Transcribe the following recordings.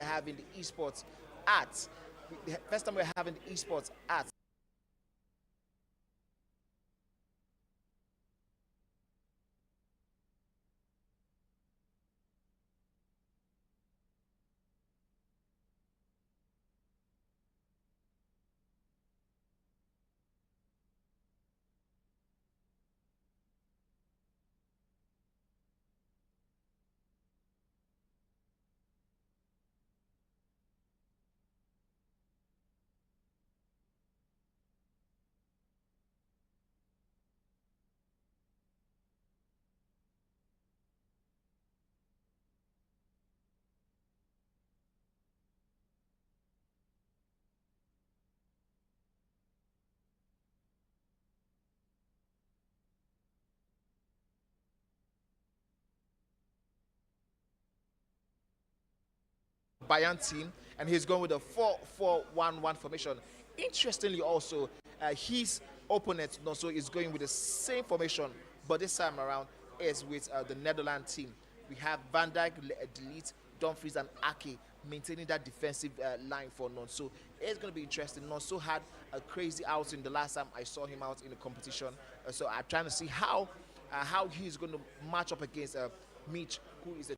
having the esports arts. The first time we're having the esports arts. Bayern team, and he's going with a 4-4-1-1 formation. Interestingly, also his opponent also is going with the same formation, but this time around is with the Netherlands team. We have Van Dijk, Delete, Dumfries, and Ake maintaining that defensive line for Nonso. It's going to be interesting. Nonso had a crazy outing the last time I saw him out in the competition, so I'm trying to see how he's going to match up against Mitch, who is a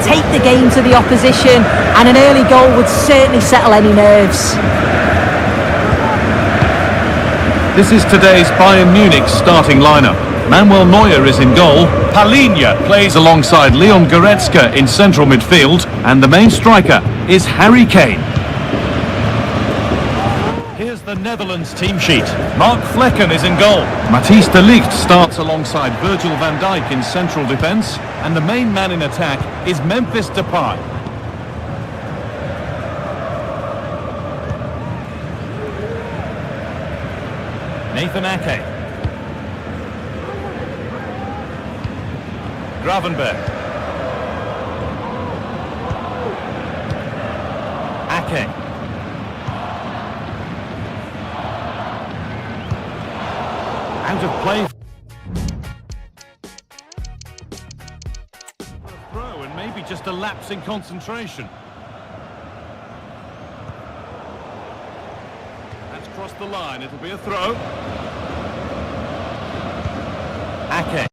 take the game to the opposition, and an early goal would certainly settle any nerves. This is today's Bayern Munich starting lineup. Manuel Neuer is in goal, Palinha plays alongside Leon Goretzka in central midfield, and the main striker is Harry Kane. Here's the Netherlands team sheet. Mark Flekken is in goal. Matthijs de Ligt starts alongside Virgil van Dijk in central defence, and the main man in attack is Memphis Depay. Nathan Ake. Gravenberg. Ake. Out of play. A throw, and maybe just a lapse in concentration. That's crossed the line. It'll be a throw. Ake.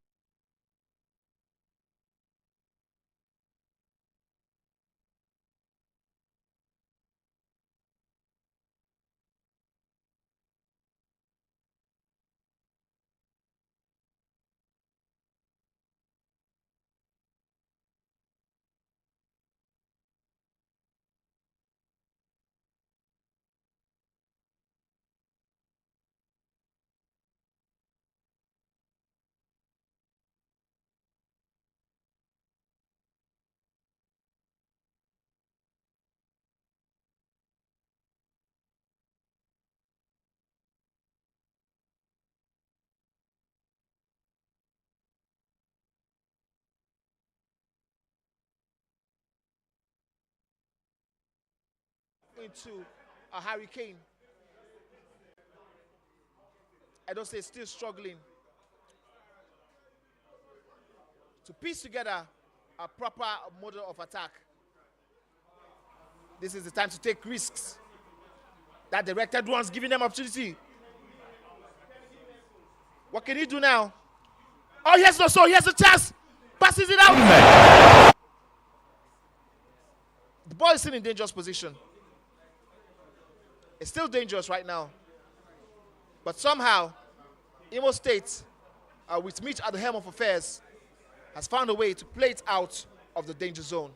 into a Harry Kane. I don't say still struggling to piece together a proper model of attack. This is the time to take risks. That directed one's giving them opportunity. What can he do now? Oh, yes, no, so he has a chance. Passes it out. The ball is still in dangerous position. It's still dangerous right now. But somehow, Imo State, with Mitch at the helm of affairs, has found a way to play it out of the danger zone.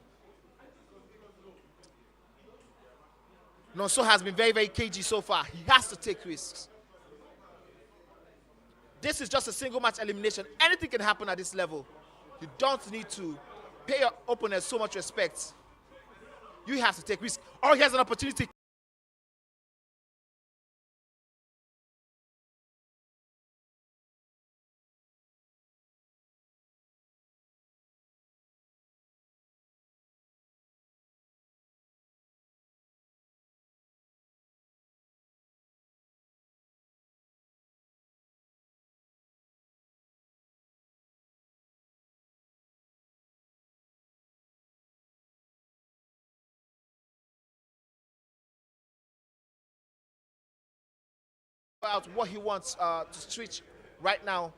Nonso has been very, very cagey so far. He has to take risks. this is just a single match elimination. Anything can happen at this level. You don't need to pay your opponent so much respect. You have to take risk. Oh, here's an opportunity. Out what he wants to switch right now.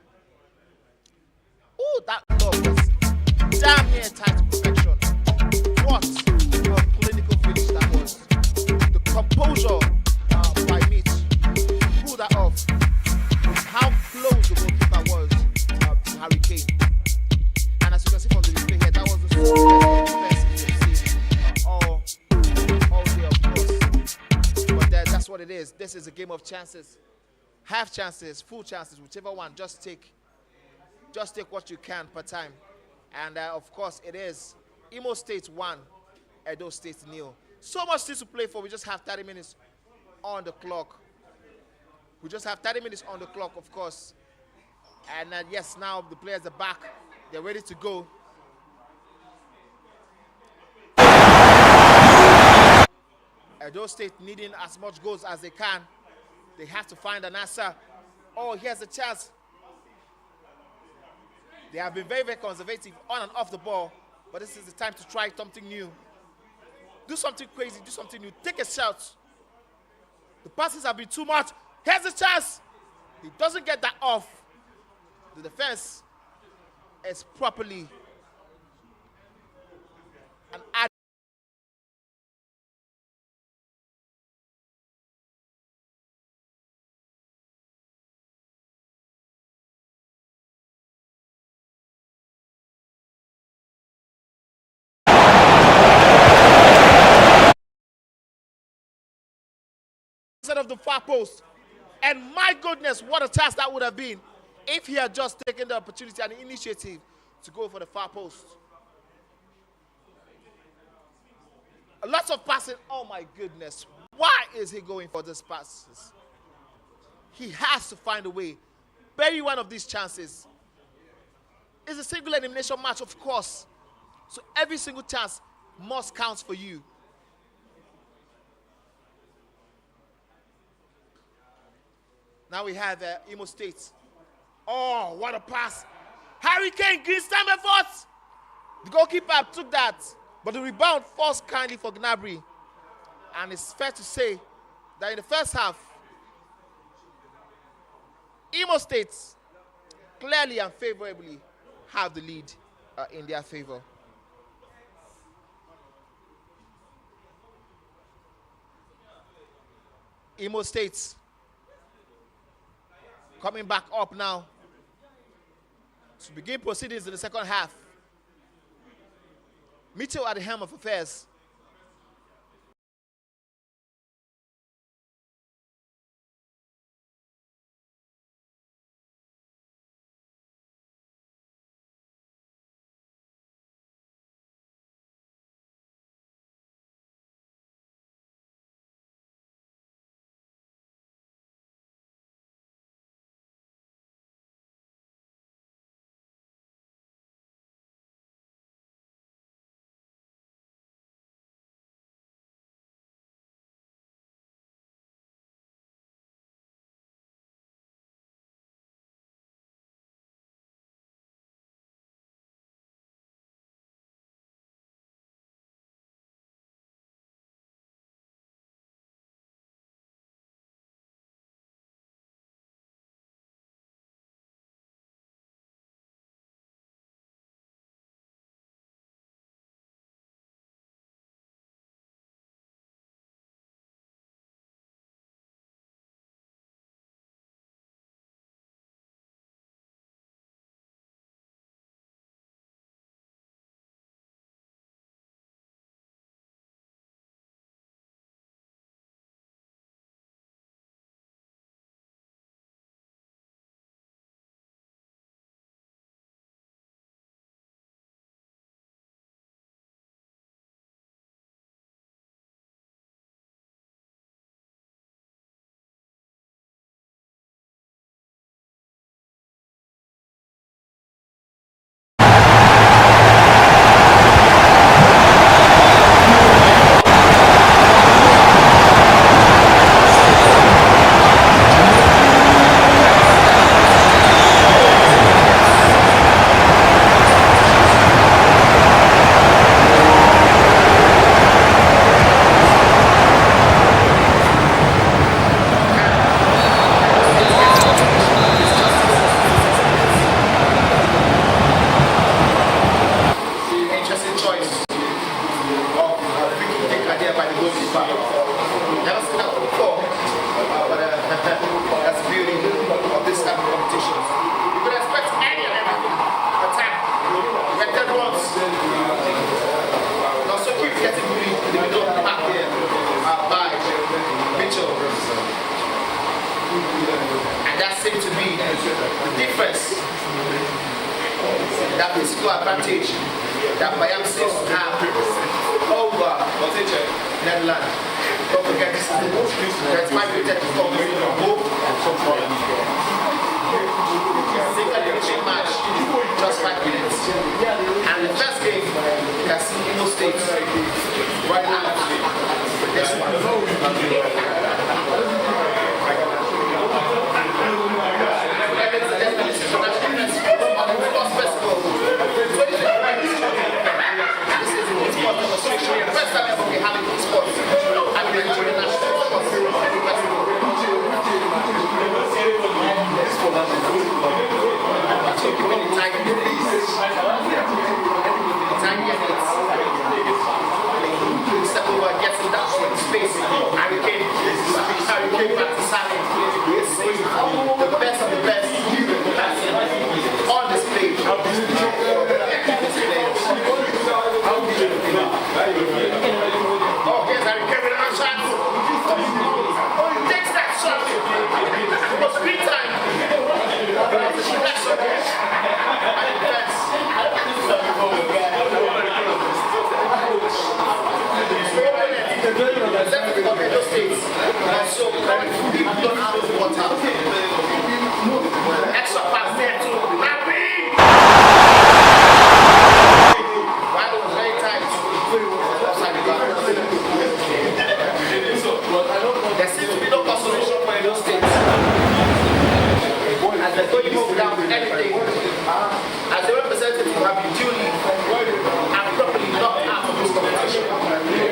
Oh, that lob was damn near tight to perfection. What a clinical finish that was. The composure by Mitch pulled that off. How close the goalkeeper was to Harry Kane. And as you can see from the replay here, that was the slowest defense you've seen all day, of course. But that's what it is. This is a game of chances. Half chances, full chances, whichever one. Just take what you can per time. And of course, it is Imo State 1, Edo State 0. So much still to play for. We just have 30 minutes on the clock. We just have 30 minutes on the clock, of course. And yes, now the players are back. They're ready to go. Edo State needing as much goals as they can. They have to find an answer. Oh, here's a chance. They have been very, very conservative on and off the ball, but this is the time to try something new. Do something crazy, do something new. Take a shot. The passes have been too much. Here's a chance. He doesn't get that off. The defense is properly an ad. Of the far post, and my goodness, what a task that would have been if he had just taken the opportunity and the initiative to go for the far post. Lots of passing. Oh my goodness, why is he going for these passes? He has to find a way. Bury one of these chances. It's a single elimination match, of course, so every single chance must count for you. Now we have Imo State. Oh, what a pass. Harry Kane, Green's time effort. The goalkeeper took that, but the rebound falls kindly for Gnabry. And it's fair to say that in the first half, Imo State clearly and favorably have the lead in their favor. Imo State coming back up now to begin proceedings in the second half. Mitchell at the helm of affairs. seems to be the difference, that physical advantage that Bayern seems to have over Netherlands. Don't forget, this is the 35 rated from both from second division match, just 5 minutes. And the first game, you can see Imo State right out this one. First time ever we having esports at the Nigerian national sports festival. Step over, get to that space, and we came back to Sally. The best of the best on display. Oh, here's Harry Kane with a shot. Oh, he takes that shot. It was green time. That's okay. So, we don't have the water. Extra pass there to Happy. Why was very tight. There seems to be no consolation for those states. As they're going home without anything, as the representative have been duly and properly knocked out of this competition.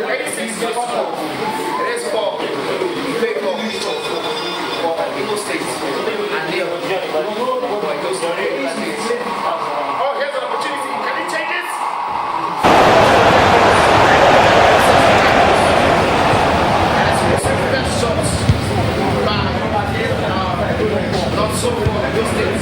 86 minutes more. It is for Eagle State and Neil for Eagle State. Oh, here's an opportunity. Can he change it? Best shots by not so Eagle State.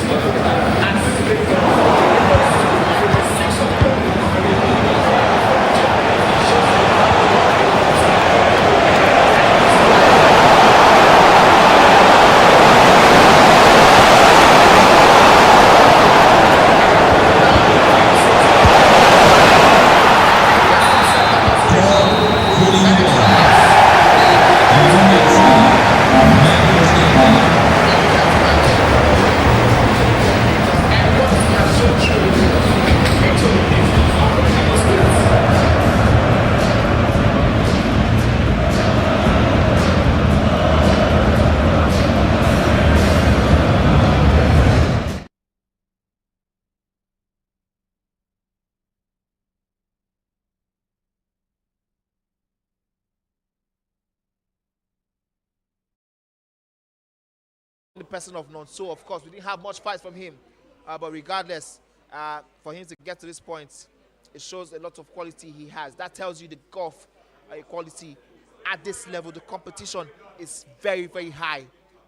The person of Nonso, of course, we didn't have much fight from him, but regardless, for him to get to this point, it shows a lot of quality he has. That tells you the golf quality at this level. The competition is very, very high.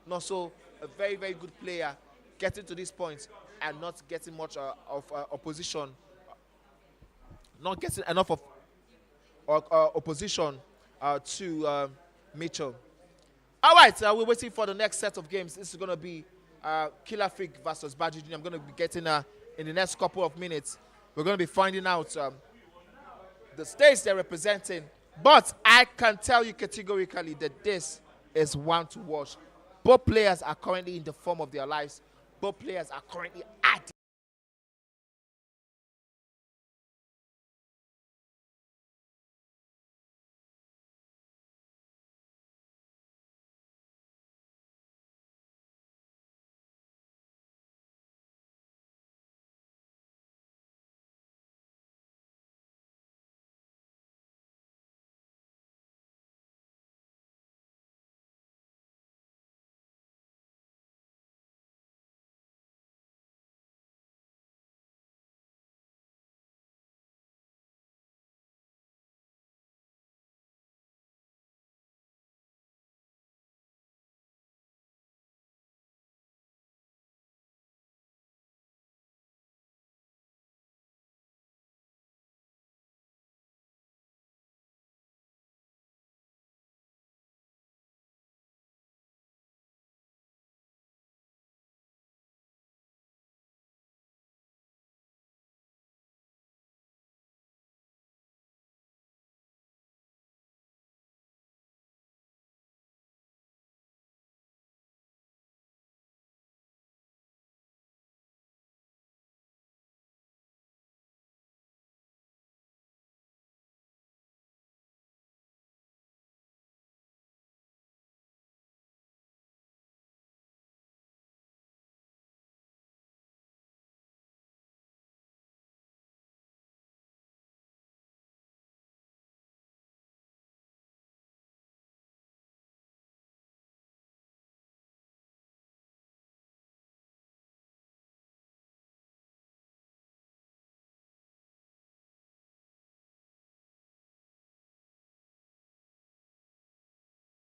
Nonso, a very, very good player, getting to this point and not getting much of opposition, not getting enough of opposition to Mitchell. All right, we're waiting for the next set of games. This is going to be Killer Freak versus Badger Jr. I'm going to be getting in the next couple of minutes. We're going to be finding out the states they're representing. But I can tell you categorically that this is one to watch. Both players are currently in the form of their lives. Both players are currently at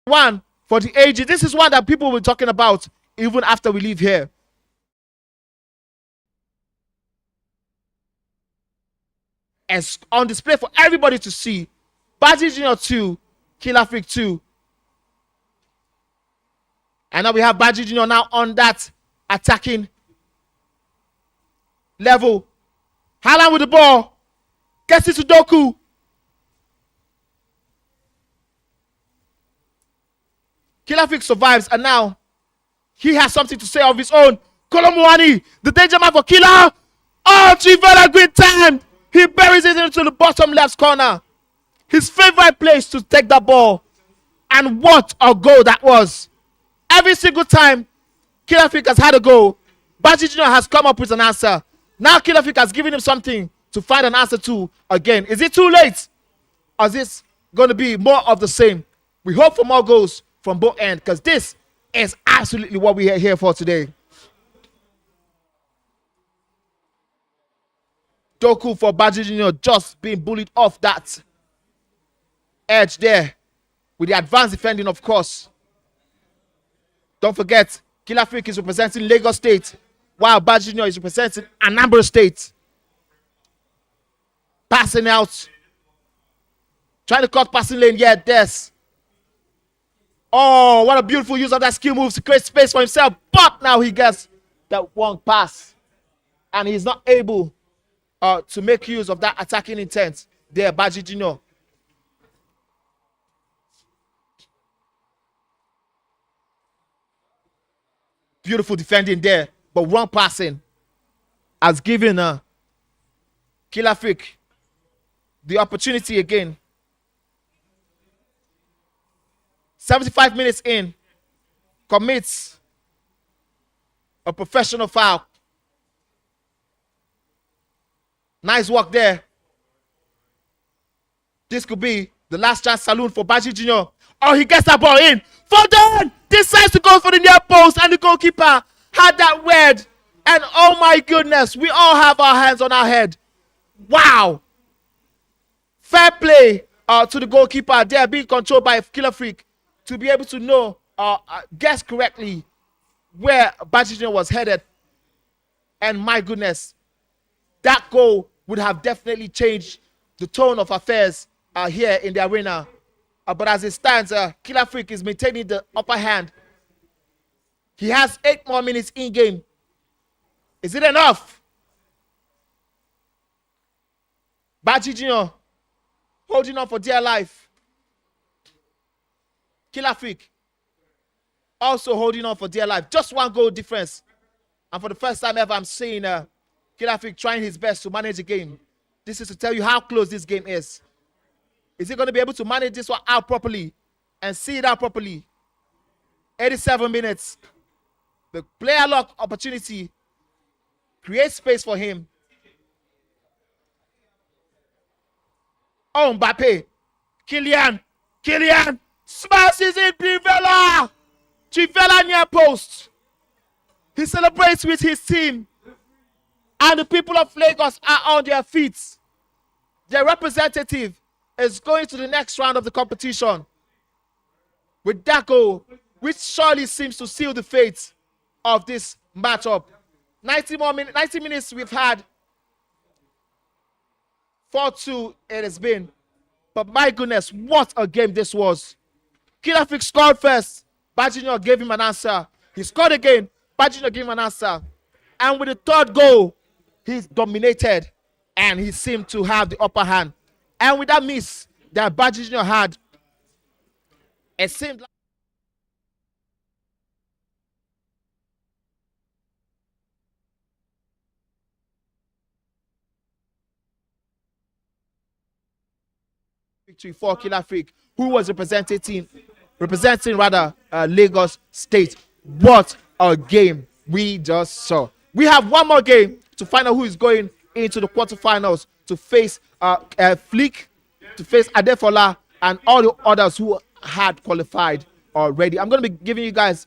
one for the AG. This is one that people will be talking about even after we leave here. As on display for everybody to see. Baji Junior 2, Killer Freak 2. And now we have Baji Junior now on that attacking level. Haaland with the ball. Gets it to Doku. Killer Freak survives, and now he has something to say of his own. Kolomuani, the danger man for Killer. Oh, Chivela, great time. He buries it into the bottom left corner. His favorite place to take the ball. And what a goal that was. Every single time Killer Freak has had a goal, Baji Junior has come up with an answer. Now Killer Freak has given him something to find an answer to again. Is it too late? Or is this going to be more of the same? We hope for more goals from both ends, because this is absolutely what we are here for today. Doku for Baji Junior just being bullied off that edge there with the advanced defending, of course. Don't forget, Killer Freak is representing Lagos State, while Baji Junior is representing Anambra State. Passing out. Trying to cut passing lane. Yeah, this. Oh, what a beautiful use of that skill move to create space for himself. But now he gets that one pass. And he's not able to make use of that attacking intent there, Baji Junior. Beautiful defending there, but wrong passing has given Killer Freak the opportunity again. 75 minutes in, commits a professional foul. Nice work there. This could be the last chance saloon for Baji Junior. Oh, he gets that ball in. Foden decides to go for the near post, and the goalkeeper had that word. And oh my goodness, we all have our hands on our head. Wow. Fair play to the goalkeeper there, being controlled by Killer Freak, to be able to know, guess correctly where Baji Junior was headed. And my goodness, that goal would have definitely changed the tone of affairs here in the arena. But as it stands, Killer Freak is maintaining the upper hand. He has 8 more minutes in game. Is it enough? Baji Junior holding on for dear life. Killer Freak also holding on for dear life. Just 1 goal difference. And for the first time ever, I'm seeing Killer Freak trying his best to manage the game. This is to tell you how close this game is. Is he going to be able to manage this one out properly and see it out properly? 87 minutes. The player lock opportunity creates space for him. Oh, Mbappe. Kylian smashes in Chivela near post. He celebrates with his team. And the people of Lagos are on their feet. Their representative is going to the next round of the competition with that goal, which surely seems to seal the fate of this matchup. 90 minutes we've had. 4-2 it has been. But my goodness, what a game this was. Killer Freak scored first. Baji Junior gave him an answer. He scored again. Baji Junior gave him an answer. And with the 3rd goal, he's dominated and he seemed to have the upper hand. And with that miss that Baji Junior had, it seemed like victory for Killer Freak, who was representing Lagos State. What a game we just saw. We have 1 more game to find out who is going into the quarterfinals to face Flick, to face Adefola, and all the others who had qualified already. I'm going to be giving you guys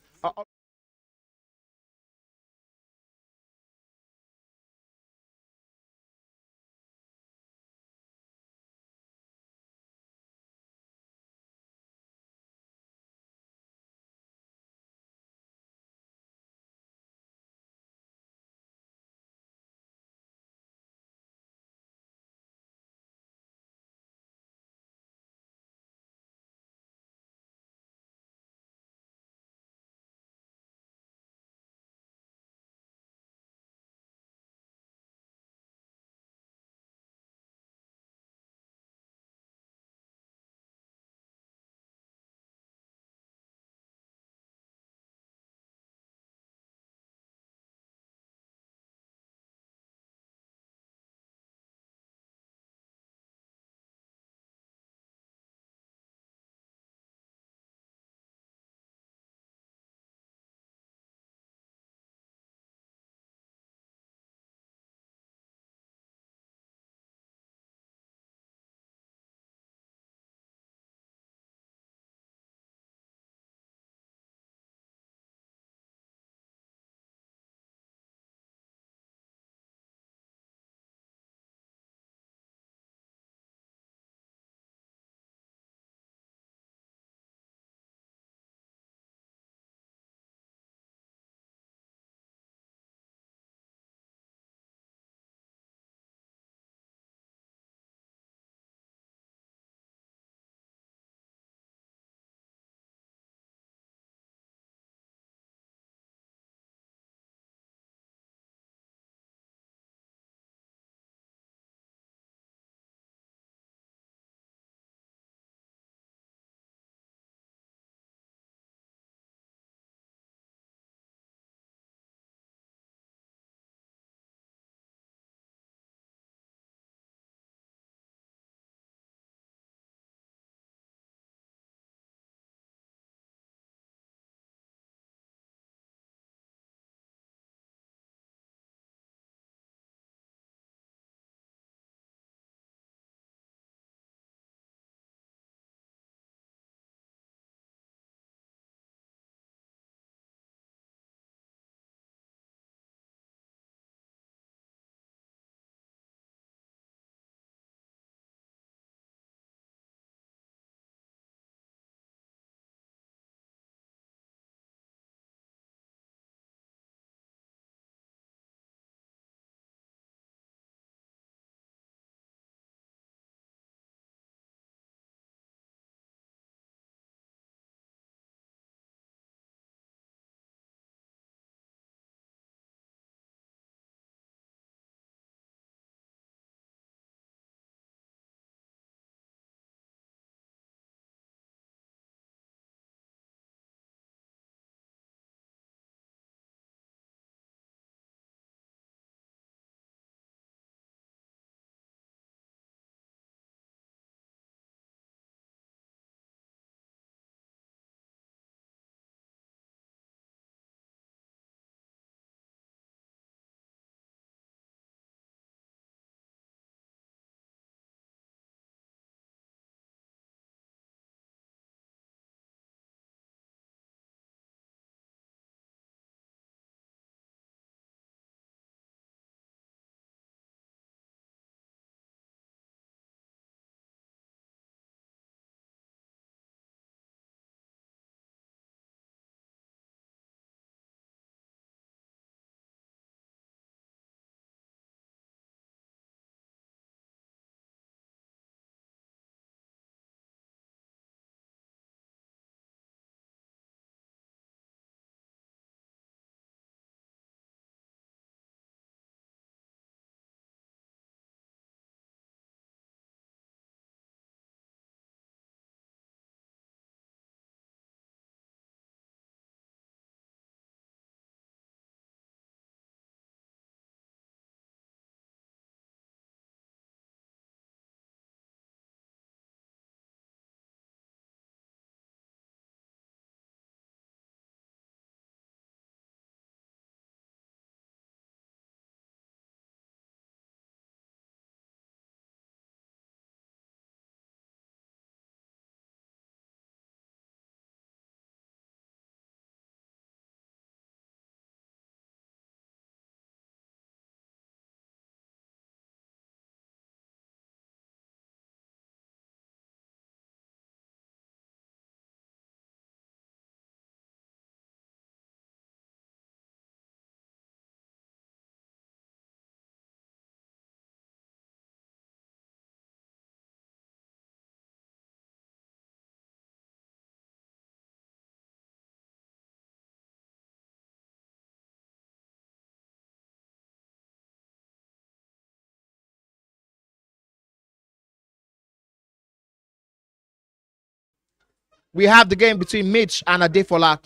we have the game between Mitch and Adefola.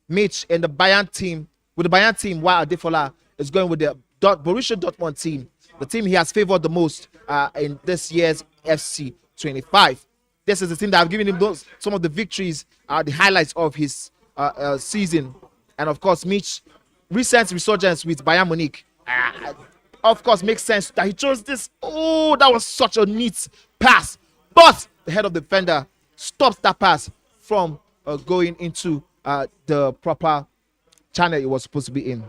Mitch in the Bayern team, with the Bayern team, while Adefola is going with the Borussia Dortmund team, the team he has favored the most in this year's FC 25. This is the team that have given him some of the victories, the highlights of his season. And of course, Mitch, recent resurgence with Bayern Munich, of course, makes sense that he chose this. Oh, that was such a neat pass. But the head of the defender stops that pass from going into the proper channel it was supposed to be in.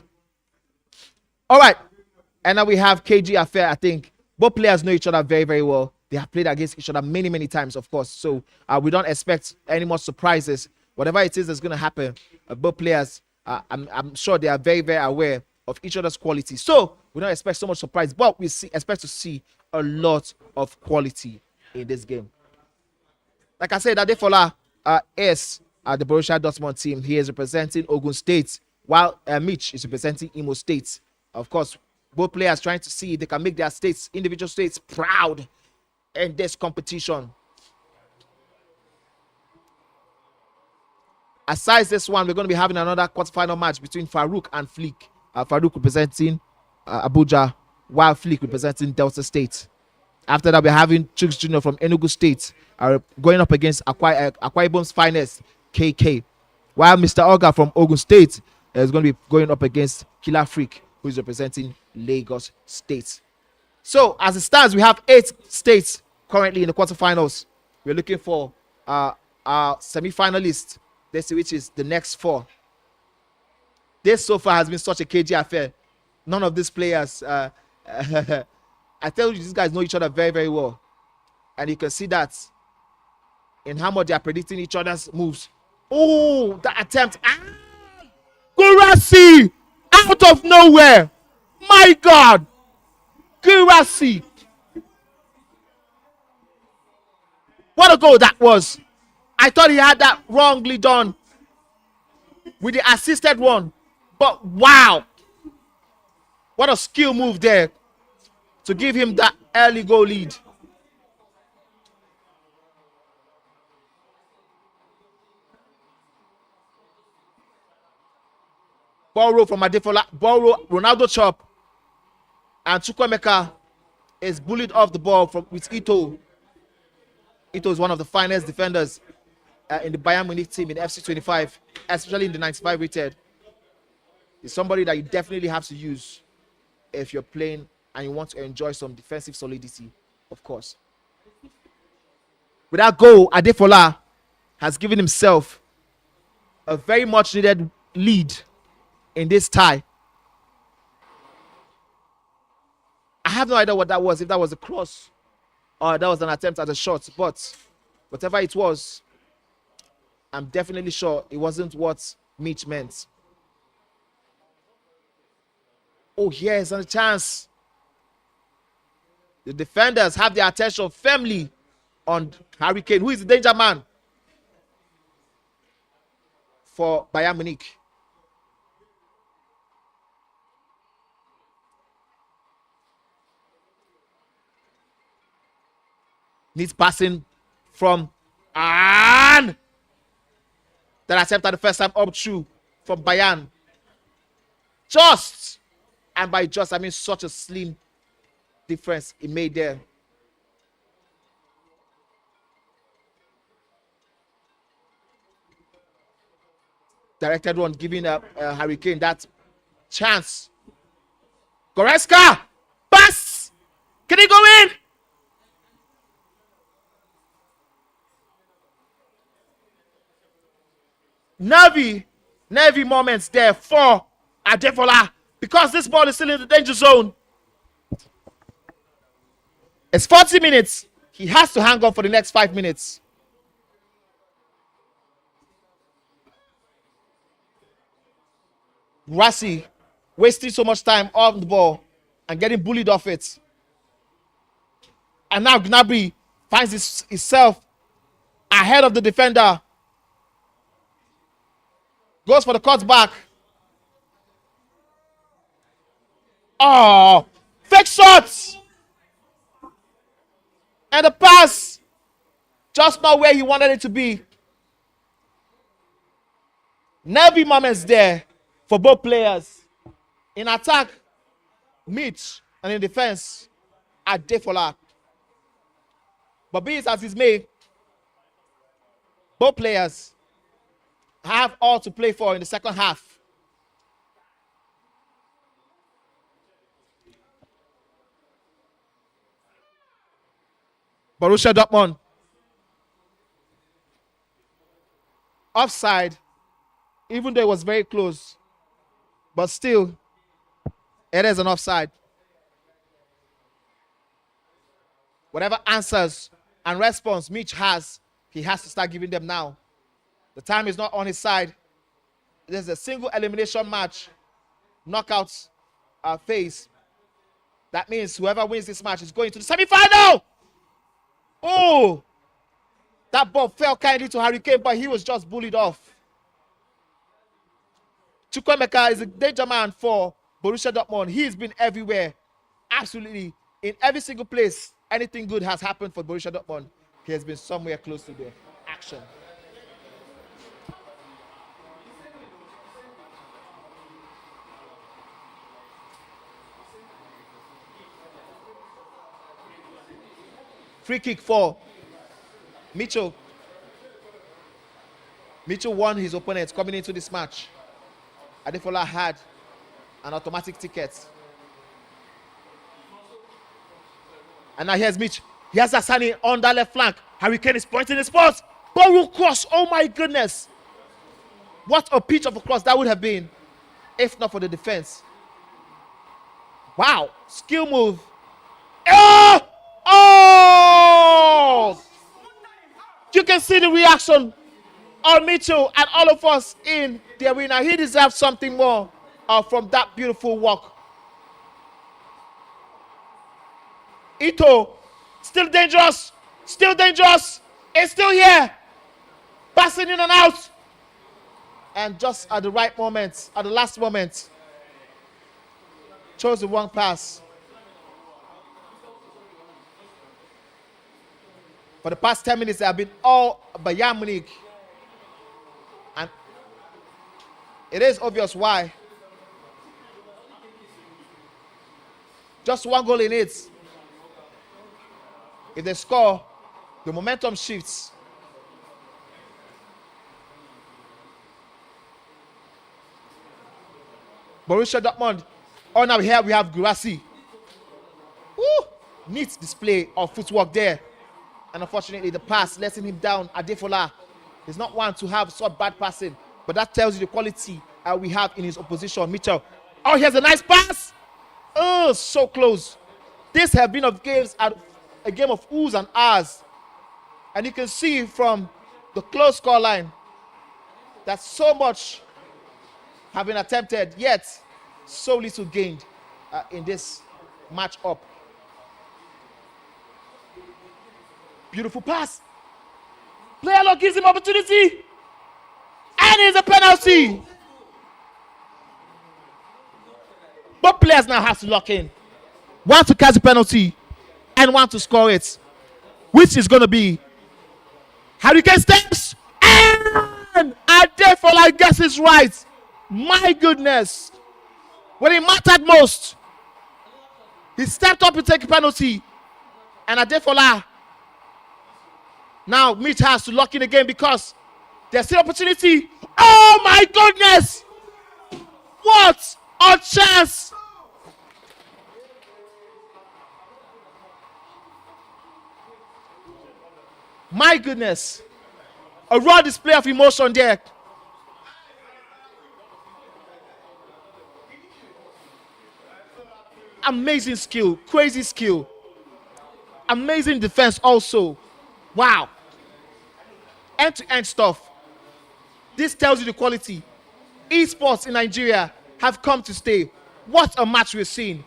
All right. And now we have KG Affair. I think both players know each other very, very well. They have played against each other many, many times, of course. So we don't expect any more surprises. Whatever it is that's going to happen, both players, I'm sure they are very, very aware of each other's quality. So we don't expect so much surprise, but we expect to see a lot of quality in this game. Like I said, Adefola is the Borussia Dortmund team. He is representing Ogun State, while Mitch is representing Imo State. Of course, both players trying to see if they can make their states, individual states, proud in this competition. Aside this one, we're going to be having another quarterfinal match between Farouk and Fleek. Farouk representing Abuja, while Fleek representing Delta State. After that, we're having Chuks Jr. from Enugu State going up against Akwa Ibom's finest, KK. While Mr. Oga from Ogun State is going to be going up against Killer Freak, who is representing Lagos State. So, as it stands, we have 8 states currently in the quarterfinals. We're looking for our semi-finalists, which is the next 4. This so far has been such a KG affair. None of these players, I tell you, these guys know each other very, very well. And you can see that in how much they are predicting each other's moves. Oh, that attempt. Gurasi! Out of nowhere! My God! Gurasi! What a goal that was! I thought he had that wrongly done with the assisted one. But wow! What a skill move there to give him that early goal lead. Ball roll from Adefola. Ball roll, Ronaldo chop. And Chukwemeka is bullied off the ball with Ito. Ito is one of the finest defenders in the Bayern Munich team in FC 25, especially in the 95 rated. He's somebody that you definitely have to use if you're playing and you want to enjoy some defensive solidity, of course. With that goal, Adefola has given himself a very much needed lead in this tie. I have no idea what that was, if that was a cross or that was an attempt at a shot, but whatever it was, I'm definitely sure it wasn't what Mitch meant. Oh, here's a chance. The defenders have their attention firmly on Harry Kane, who is the danger man for Bayern Munich. Needs passing from An. That attempt at the first time up through from Bayern. Just, and by just, I mean such a slim difference he made there. Directed one, giving Harry Kane that chance. Goretzka! Pass! Can he go in? Nervy moments there for Adefola, because this ball is still in the danger zone. It's 40 minutes. He has to hang on for the next 5 minutes. Rassi wasting so much time on the ball and getting bullied off it. And now Gnabry finds himself ahead of the defender. Goes for the cutback. Oh, fake shots. And the pass just not where he wanted it to be. Nervy moments there for both players. In attack, Mitch, and in defense, Adefola. But be it as it may, both players have all to play for in the second half. Borussia Dortmund. Offside, even though it was very close, but still, it is an offside. Whatever answers and response Mitch has, he has to start giving them now. The time is not on his side. There's a single elimination match, knockout phase. That means whoever wins this match is going to the semi-final. Oh, that ball fell kindly to Hurricane, but he was just bullied off. Chukwuemeka is a danger man for Borussia Dortmund. He's been everywhere, absolutely in every single place. Anything good has happened for Borussia Dortmund, he has been somewhere close to the action. Free kick for Mitchell. Mitchell won his opponent coming into this match. Adefola had an automatic ticket. And now here's Mitch. Here's Asani on that left flank. Hurricane is pointing his spot. Ball will cross. Oh my goodness. What a pitch of a cross that would have been if not for the defense. Wow. Skill move. Oh! Oh! You can see the reaction on Mitchell and all of us in the arena. He deserves something more from that beautiful walk. Ito, still dangerous. Still dangerous. It's still here. Passing in and out. And just at the right moment, at the last moment, chose the wrong pass. For the past 10 minutes, they have been all Bayern Munich. And it is obvious why. Just one goal in it. If they score, the momentum shifts. Borussia Dortmund. Oh, now here we have Guirassy. Woo! Neat display of footwork there. And unfortunately, the pass letting him down. Adefola is not one to have such bad passing, but that tells you the quality we have in his opposition. Mitchell. Oh, here's a nice pass. Oh, so close. This have been of games at a game of oohs and ahs. And you can see from the close score line that so much have been attempted, yet so little gained in this match up. Beautiful pass. Player lock gives him opportunity. And it's a penalty. Both players now have to lock in. One to catch the penalty and one to score it. Which is going to be Hurricane steps. And Adefola guesses right. My goodness. When it mattered most, he stepped up to take a penalty. And Adefola. Now Mitch has to lock in again because there's still opportunity. Oh my goodness! What a chance! My goodness. A raw display of emotion there. Amazing skill, crazy skill. Amazing defense also. Wow. End-to-end stuff. This tells you the quality. Esports in Nigeria have come to stay. What a match we're seeing.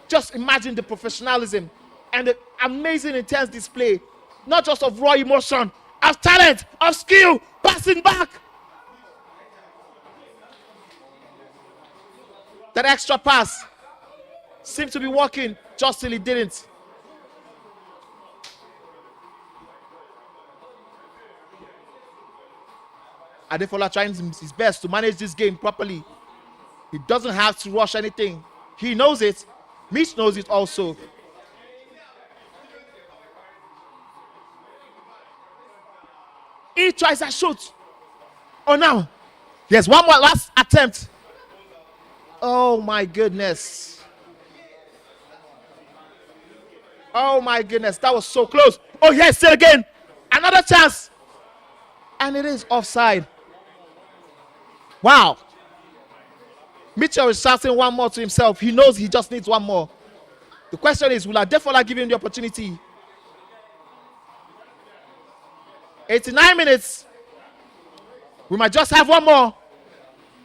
Just imagine the professionalism and the amazing intense display, not just of raw emotion, of talent, of skill, passing back. That extra pass seemed to be working just till it didn't. Adefola trying his best to manage this game properly. He doesn't have to rush anything. He knows it. Mitch knows it also. He tries a shoot. Oh, now. Yes, one more last attempt. Oh, my goodness. Oh, my goodness. That was so close. Oh, yes, still again. Another chance. And it is offside. Wow. Mitchell is shouting one more to himself. He knows he just needs one more. The question is, will Adefola give him the opportunity? 89 minutes. We might just have one more.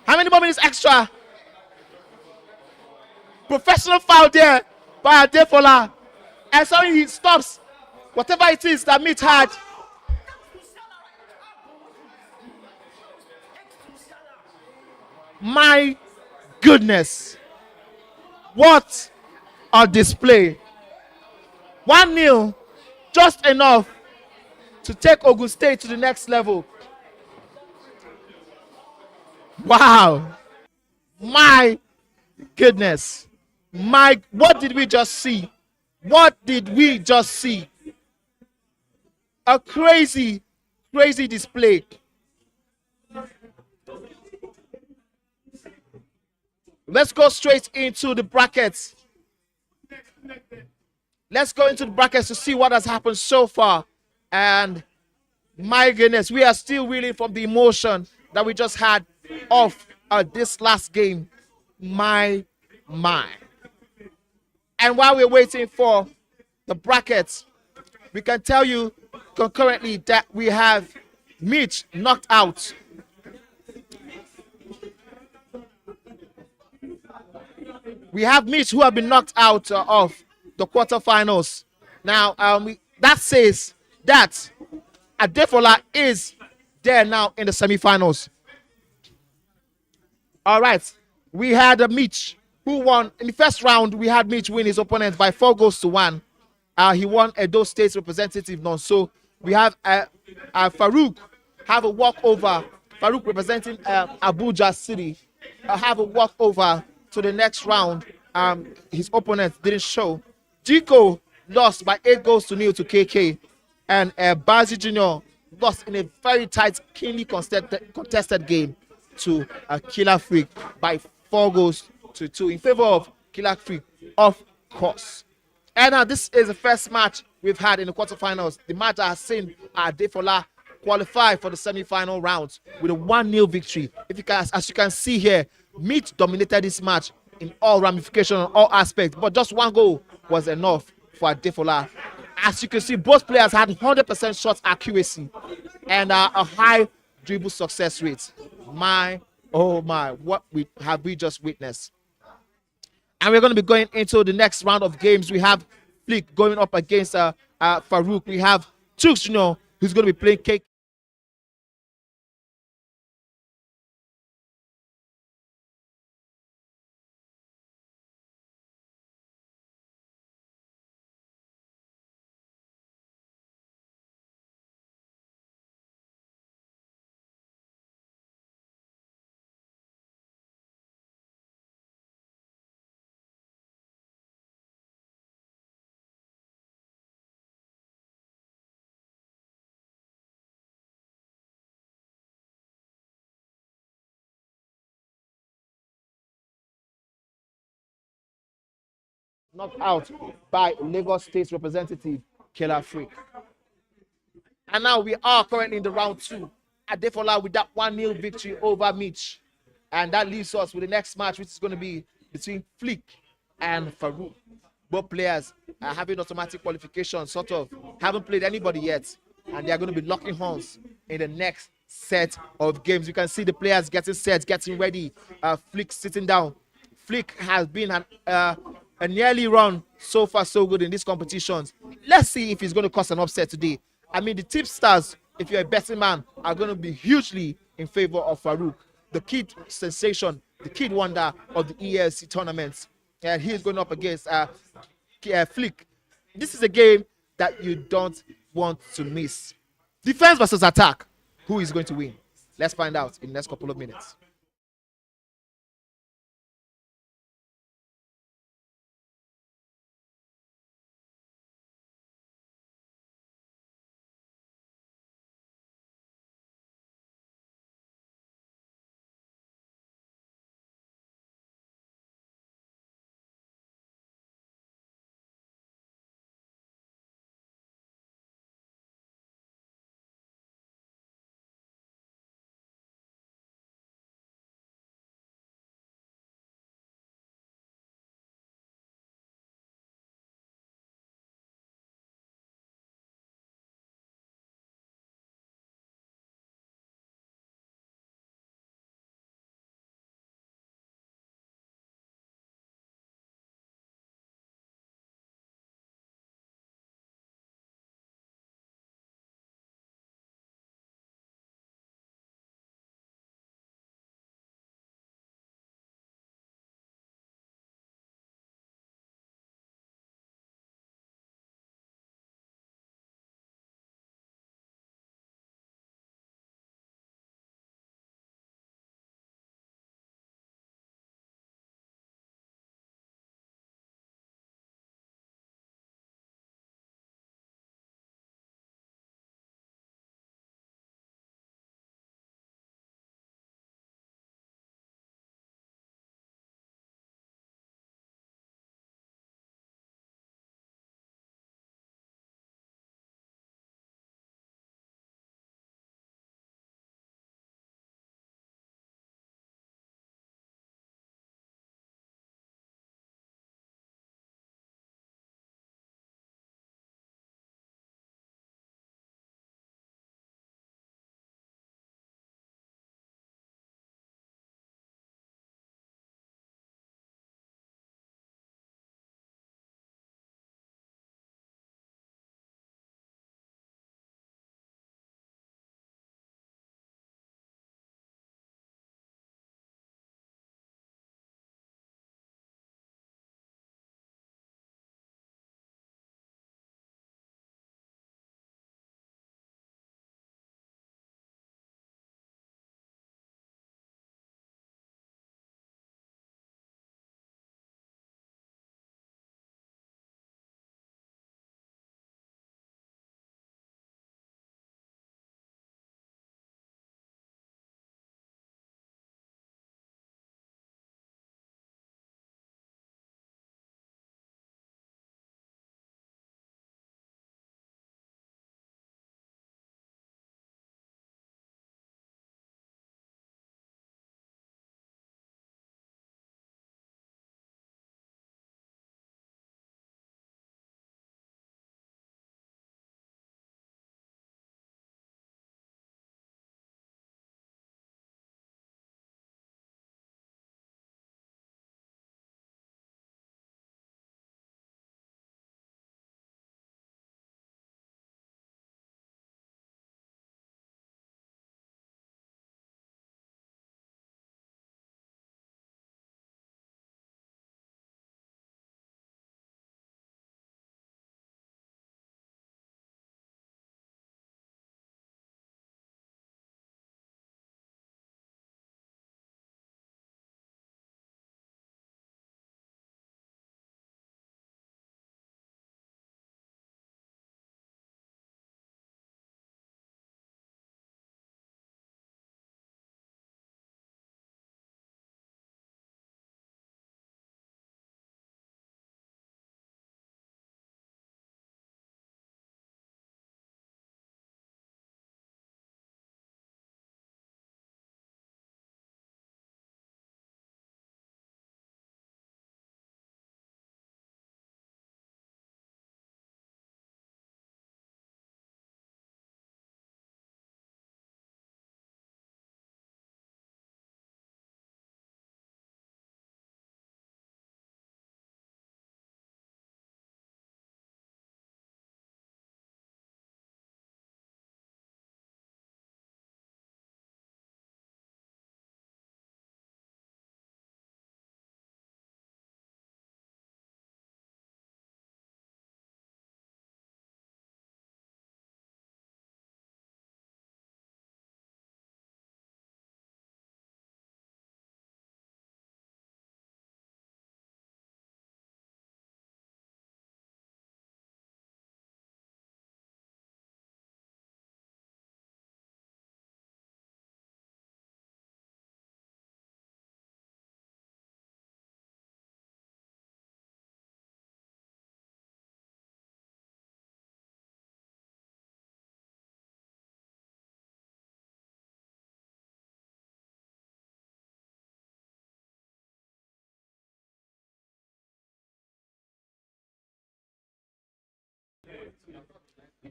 How many more minutes extra? Professional foul there by Adefola. And so he stops whatever it is that Mitch had. My goodness. What a display. 1-0, just enough to take Ogun State to the next level. Wow. My goodness. What did we just see? What did we just see? A crazy, crazy display. Let's go straight into the brackets. Let's go into the brackets to see what has happened so far. And my goodness, we are still reeling from the emotion that we just had of this last game. My. And while we're waiting for the brackets, we can tell you concurrently that we have Mitch knocked out. We have Mitch who have been knocked out of the quarterfinals. Now, that says that Adefola is there now in the semifinals. All right. We had Mitch who won. In the first round, we had Mitch win his opponent by 4-1. He won Edo State's representative none. So we have Farouk have a walkover. Farouk representing Abuja City have a walkover to the next round. His opponent didn't show. Jico lost by 8-0 to KK. And Bazi Jr. lost in a very tight, keenly contested game to Killer Freak by 4-2 in favor of Killer Freak, of course. And this is the first match we've had in the quarterfinals. The match that has seen Adefola qualify for the semi-final rounds with a 1-0 victory. As you can see here, Mitch dominated this match in all ramifications, on all aspects, but just one goal was enough for Adefola. As you can see, both players had 100% shot accuracy and a high dribble success rate. Oh my, what have we just witnessed? And we're going to be going into the next round of games. We have Flick going up against Farouk. We have Chooks Jr., who's going to be playing Cake. Knocked out by Lagos State's representative, Killer Freak. And now we are currently in the round 2. Adefola with that 1-0 victory over Mitch. And that leaves us with the next match, which is going to be between Flick and Farouk. Both players are having automatic qualification, sort of. Haven't played anybody yet. And they are going to be locking horns in the next set of games. You can see the players getting set, getting ready. Flick sitting down. Flick has been a nearly run so far so good in these competitions. Let's see if he's going to cause an upset today. I mean, the tipsters, if you're a betting man, are going to be hugely in favor of Farouk, the kid sensation, the kid wonder of the EAFC tournaments. And he's going up against Flick. This is a game that you don't want to miss. Defense versus attack. Who is going to win? Let's find out in the next couple of minutes.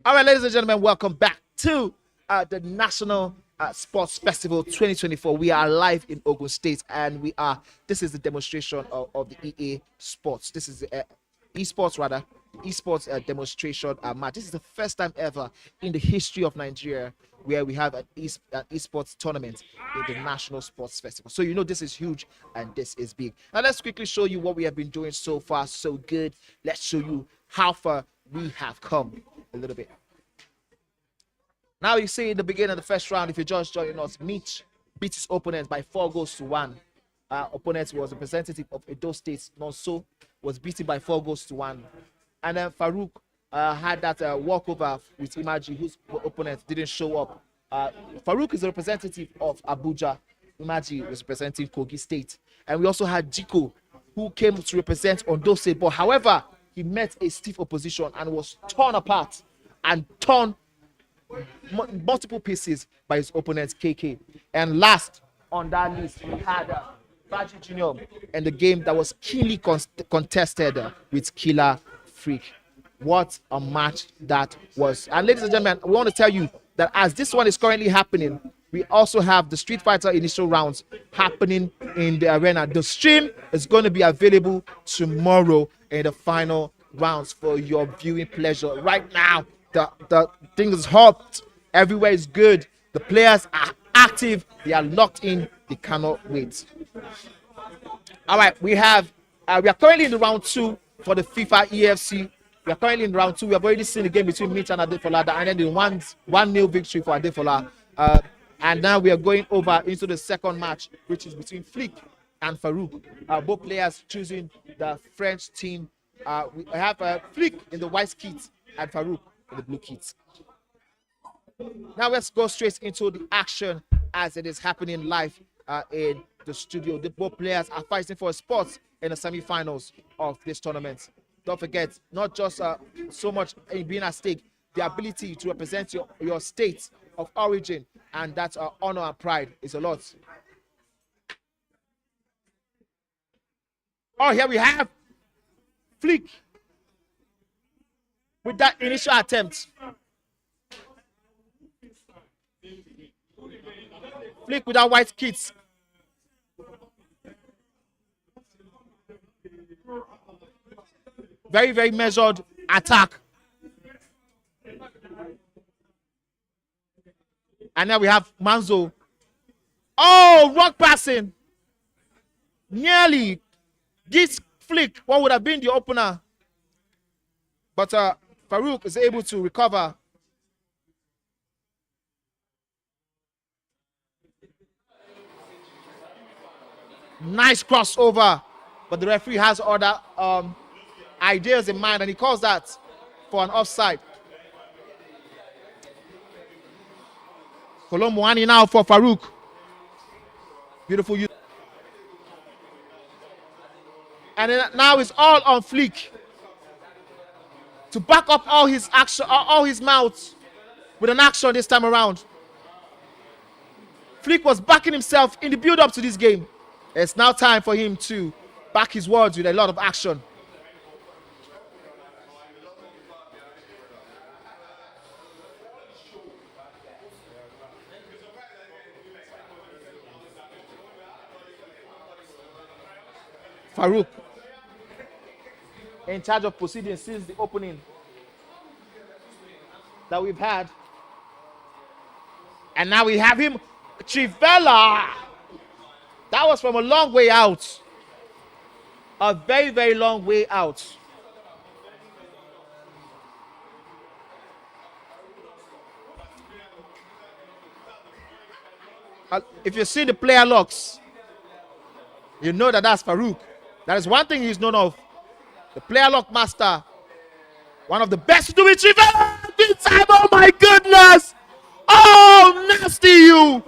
All right, ladies and gentlemen, welcome back to the National Sports Festival 2024. We are live in Ogun State, and this is the demonstration of the EA Sports. This is the Esports, rather. Esports demonstration match. This is the first time ever in the history of Nigeria where we have an esports tournament in the National Sports Festival. So you know this is huge and this is big. Now let's quickly show you what we have been doing so far. So good. Let's show you how far we have come a little bit. Now you see in the beginning of the first round, if you're just joining us, Mitch beat his opponent by 4-1. Opponent was a representative of Edo State. Nonso was beaten by 4-1. And then Farouk had that walkover with Imaji, whose opponent didn't show up. Farouk is a representative of Abuja. Imaji was representing Kogi State. And we also had Jiko, who came to represent Ondo State. But however, he met a stiff opposition and was torn apart and torn multiple pieces by his opponent KK. And last on that list, we had Baji Junior and the game that was keenly contested with Killer Freak. What a match that was. And ladies and gentlemen, we want to tell you that as this one is currently happening, we also have the Street Fighter initial rounds happening in the arena. The stream is going to be available tomorrow in the final rounds for your viewing pleasure. Right now, the thing is hot. Everywhere is good. The players are active. They are locked in. They cannot wait. All right, we are currently in the round 2 for the FIFA EAFC. We are currently in round 2. We have already seen the game between Mitch and Adefola, and then the 1-0 victory for Adefola. And now we are going over into the second match, which is between Flick and Farouk. Both players choosing the French team. We have Flick in the white kit and Farouk in the blue kit. Now let's go straight into the action as it is happening live in the studio. The both players are fighting for a spot in the semi-finals of this tournament. Don't forget, not just so much in being at stake, the ability to represent your state of origin, and that's honor and pride is a lot. Oh, here we have Flick with that initial attempt. Flick with that white kit. Very, very measured attack. And now we have Manzo. Oh, rock passing. Nearly gives Flick what would have been the opener. But Farouk is able to recover. Nice crossover. But the referee has other ideas in mind, and he calls that for an offside. Colomboani now for Farouk. Beautiful use. And then now it's all on Flick to back up all his action, all his mouths with an action this time around. Flick was backing himself in the build-up to this game. It's now time for him to back his words with a lot of action. Farouk in charge of proceedings since the opening that we've had. And now we have him, Trivella. That was from a long way out. A very, very long way out. If you see the player locks, you know that that's Farouk. That is one thing he's known of. The player lock master. One of the best to do it. This time, oh my goodness. Oh, nasty you.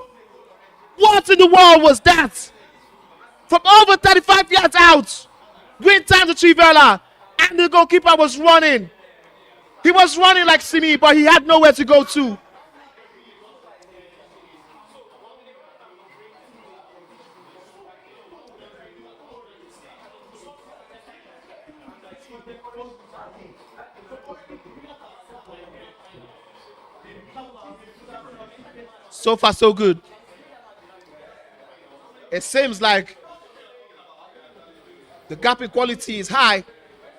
What in the world was that? From over 35 yards out. Great time to Trivella. And the goalkeeper was running. He was running like Simi, but he had nowhere to go to. So far, so good. It seems like the gap in quality is high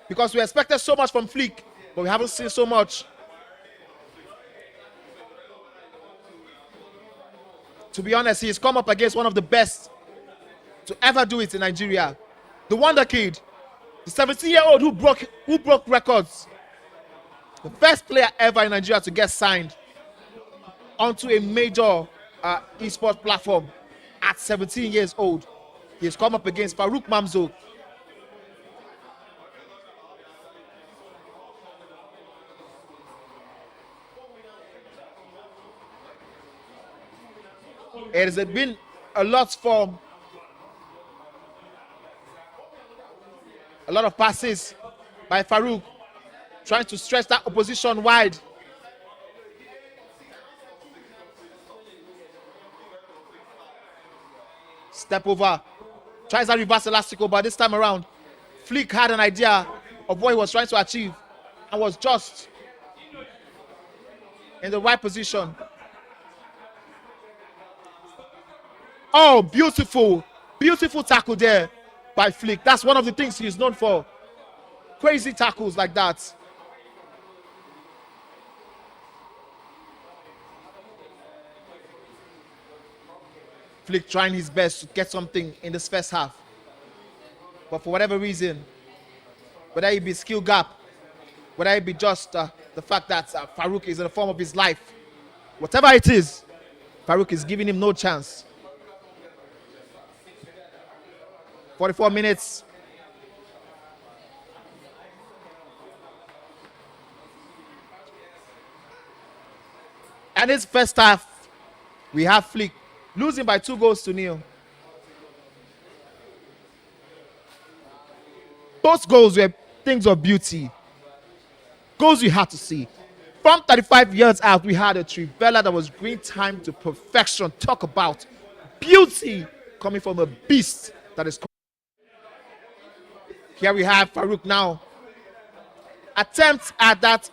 because we expected so much from Flick, but we haven't seen so much. To be honest, he's come up against one of the best to ever do it in Nigeria. The Wonder Kid, the 17-year-old who broke records. The first player ever in Nigeria to get signed onto a major esports platform at 17 years old. He's come up against Farouk Mamzo. It has been a lot of passes by Farouk, trying to stretch that opposition wide. Step over, tries a reverse elastico, but this time around, Flick had an idea of what he was trying to achieve and was just in the right position. Oh, beautiful tackle there by Flick. That's one of the things he's known for. Crazy tackles like that. Flick trying his best to get something in this first half. But for whatever reason, whether it be skill gap, whether it be just the fact that Farouk is in the form of his life, whatever it is, Farouk is giving him no chance. 44 minutes. And this first half, we have Flick losing by 2-0. Both goals were things of beauty. Goals you had to see. From 35 yards out, we had a Trivela that was green time to perfection. Talk about beauty coming from a beast that is. Here we have Farouk now. Attempt at that.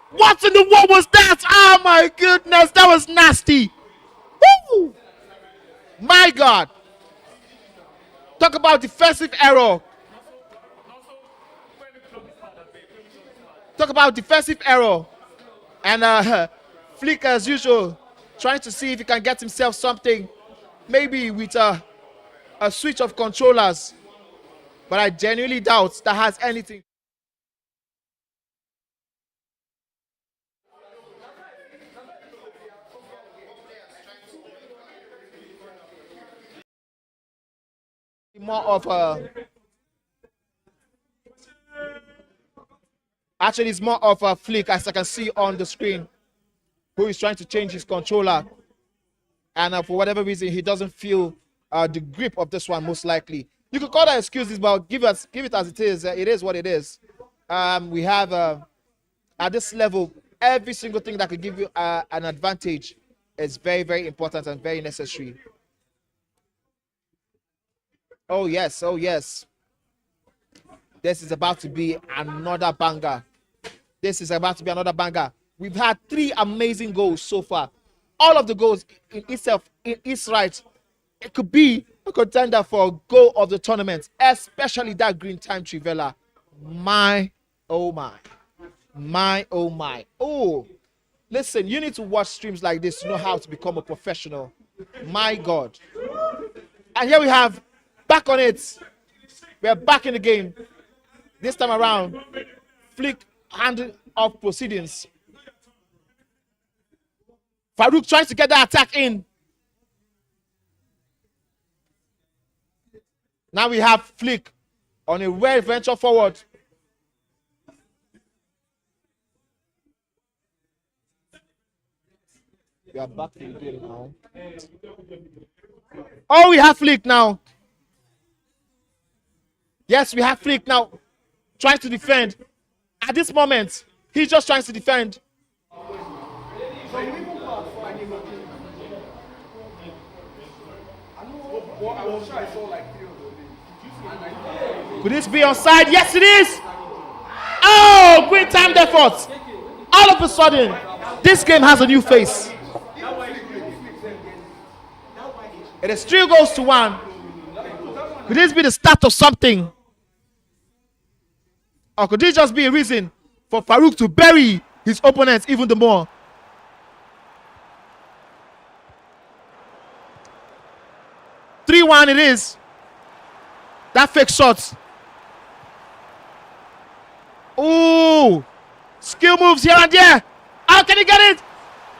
What in the world was that? Oh my goodness, that was nasty. Woo! My God. Talk about defensive error. Talk about defensive error. And Flick, as usual, trying to see if he can get himself something. Maybe with a switch of controllers. But I genuinely doubt that has anything. More of a. Actually, it's more of a Flick, as I can see on the screen, who is trying to change his controller. And for whatever reason, he doesn't feel the grip of this one, most likely. You could call that excuses, but give it as it is. It is what it is. We have, at this level, every single thing that could give you an advantage is very, very important and very necessary. Oh, yes. Oh, yes. This is about to be another banger. We've had 3 amazing goals so far. All of the goals in itself, in its right, it could be a contender for a goal of the tournament, especially that green time Trivela. My, oh my. Oh, listen, you need to watch streams like this to know how to become a professional. My God. And here we have, back on it. We are back in the game. This time around, Flick handing off proceedings. Farouk trying to get that attack in. Now we have Flick on a rare venture forward. We are back to the game now. Oh, we have Flick now. Yes, we have Flick now trying to defend. At this moment, he's just trying to defend. Could this be onside? Yes, it is. Oh, great timed effort. All of a sudden, this game has a new face. It is 3-1. Could this be the start of something? Or could this just be a reason for Farouk to bury his opponents even the more? It is. That fake shot. Ooh. Skill moves here and there. How can he get it?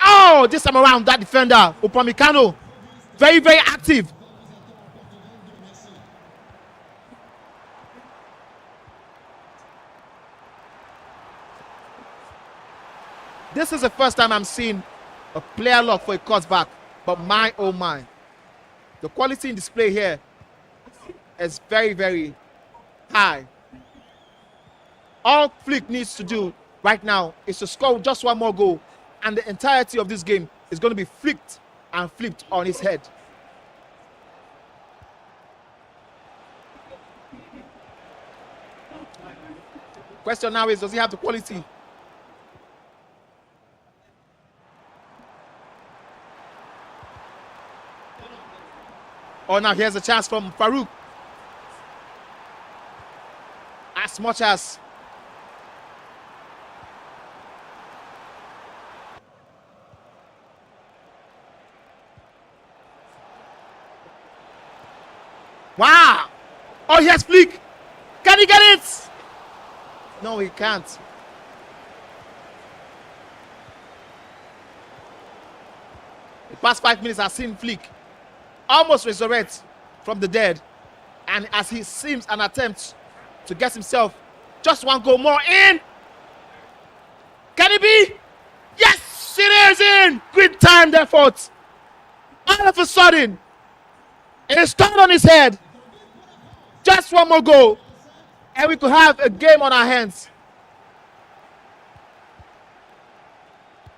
Oh, this time around, that defender, Upamecano, very, very active. This is the first time I'm seeing a player lock for a cutback. But my, oh my. The quality in display here is very, very high. All Flick needs to do right now is to score just one more goal, and the entirety of this game is going to be flicked and flipped on his head. Question now is, does he have the quality? Oh, now here's a chance from Farouk. As much as wow! Oh, yes, Flick! Can he get it? No, he can't. The past 5 minutes I've seen Flick almost resurrect from the dead, and as he seems an attempt to get himself just one goal more in. Can it be? Yes, it is in. Good timed effort. All of a sudden, it is turned on his head. Just one more goal, and we could have a game on our hands.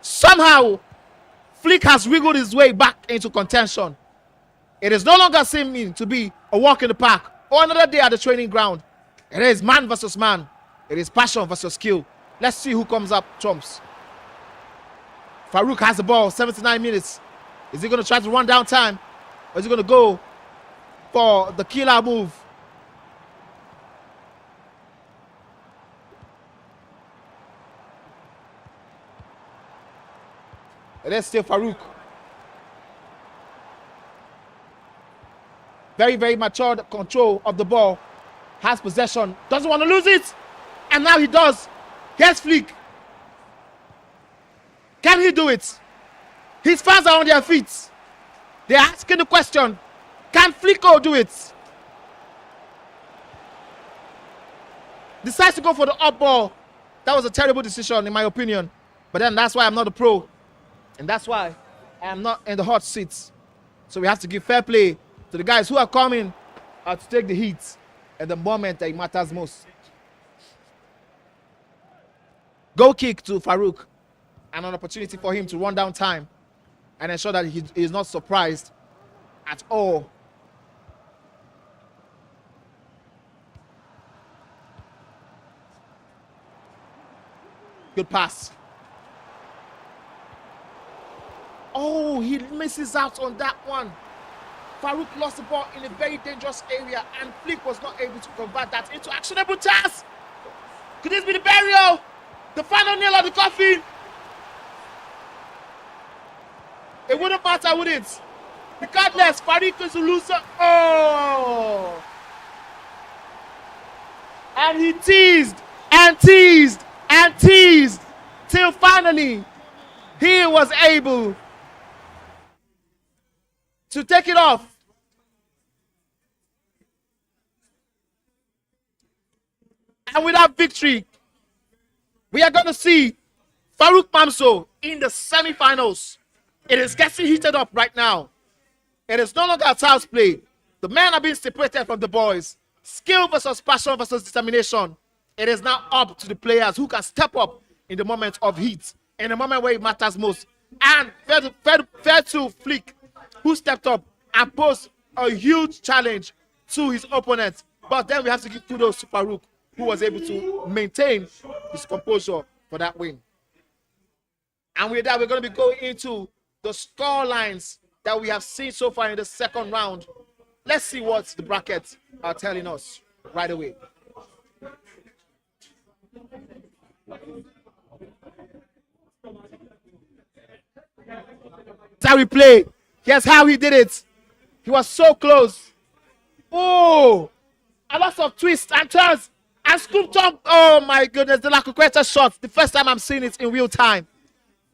Somehow, Flick has wiggled his way back into contention. It is no longer seeming to be a walk in the park or another day at the training ground. It is man versus man. It is passion versus skill. Let's see who comes up trumps. Farouk has the ball, 79 minutes. Is he going to try to run down time? Or is he going to go for the killer move? It is still Farouk. Very, very mature control of the ball. Has possession. Doesn't want to lose it. And now he does. Here's Flick. Can he do it? His fans are on their feet. They're asking the question, can Flicko do it? Decides to go for the up ball. That was a terrible decision in my opinion. But then that's why I'm not a pro. And that's why I am not in the hot seats. So we have to give fair play to the guys who are coming to take the heat at the moment that it matters most. Goal kick to Farouk, and an opportunity for him to run down time and ensure that he is not surprised at all. Good pass. Oh, he misses out on that one. Farouk lost the ball in a very dangerous area, and Flick was not able to convert that into actionable chance. Could this be the burial? The final nail of the coffin? It wouldn't matter, would it? Regardless, Farouk is a loser. Oh! And he teased and teased and teased till finally he was able to take it off. And with that victory, we are going to see Farouk Mamso in the semi-finals. It is getting heated up right now. It is no longer a child's play. The men are being separated from the boys. Skill versus passion versus determination. It is now up to the players who can step up in the moment of heat, in the moment where it matters most. And fair to Flick, who stepped up and posed a huge challenge to his opponent. But then we have to give kudos to Farouk, who was able to maintain his composure for that win. And with that, we're going to be going into the score lines that we have seen so far in the second round. Let's see what the brackets are telling us right away. That's how we play. Here's how he did it. He was so close. Oh, a lot of twists and turns and scooped up. Oh my goodness, the Lakukweta shot. The first time I'm seeing it in real time.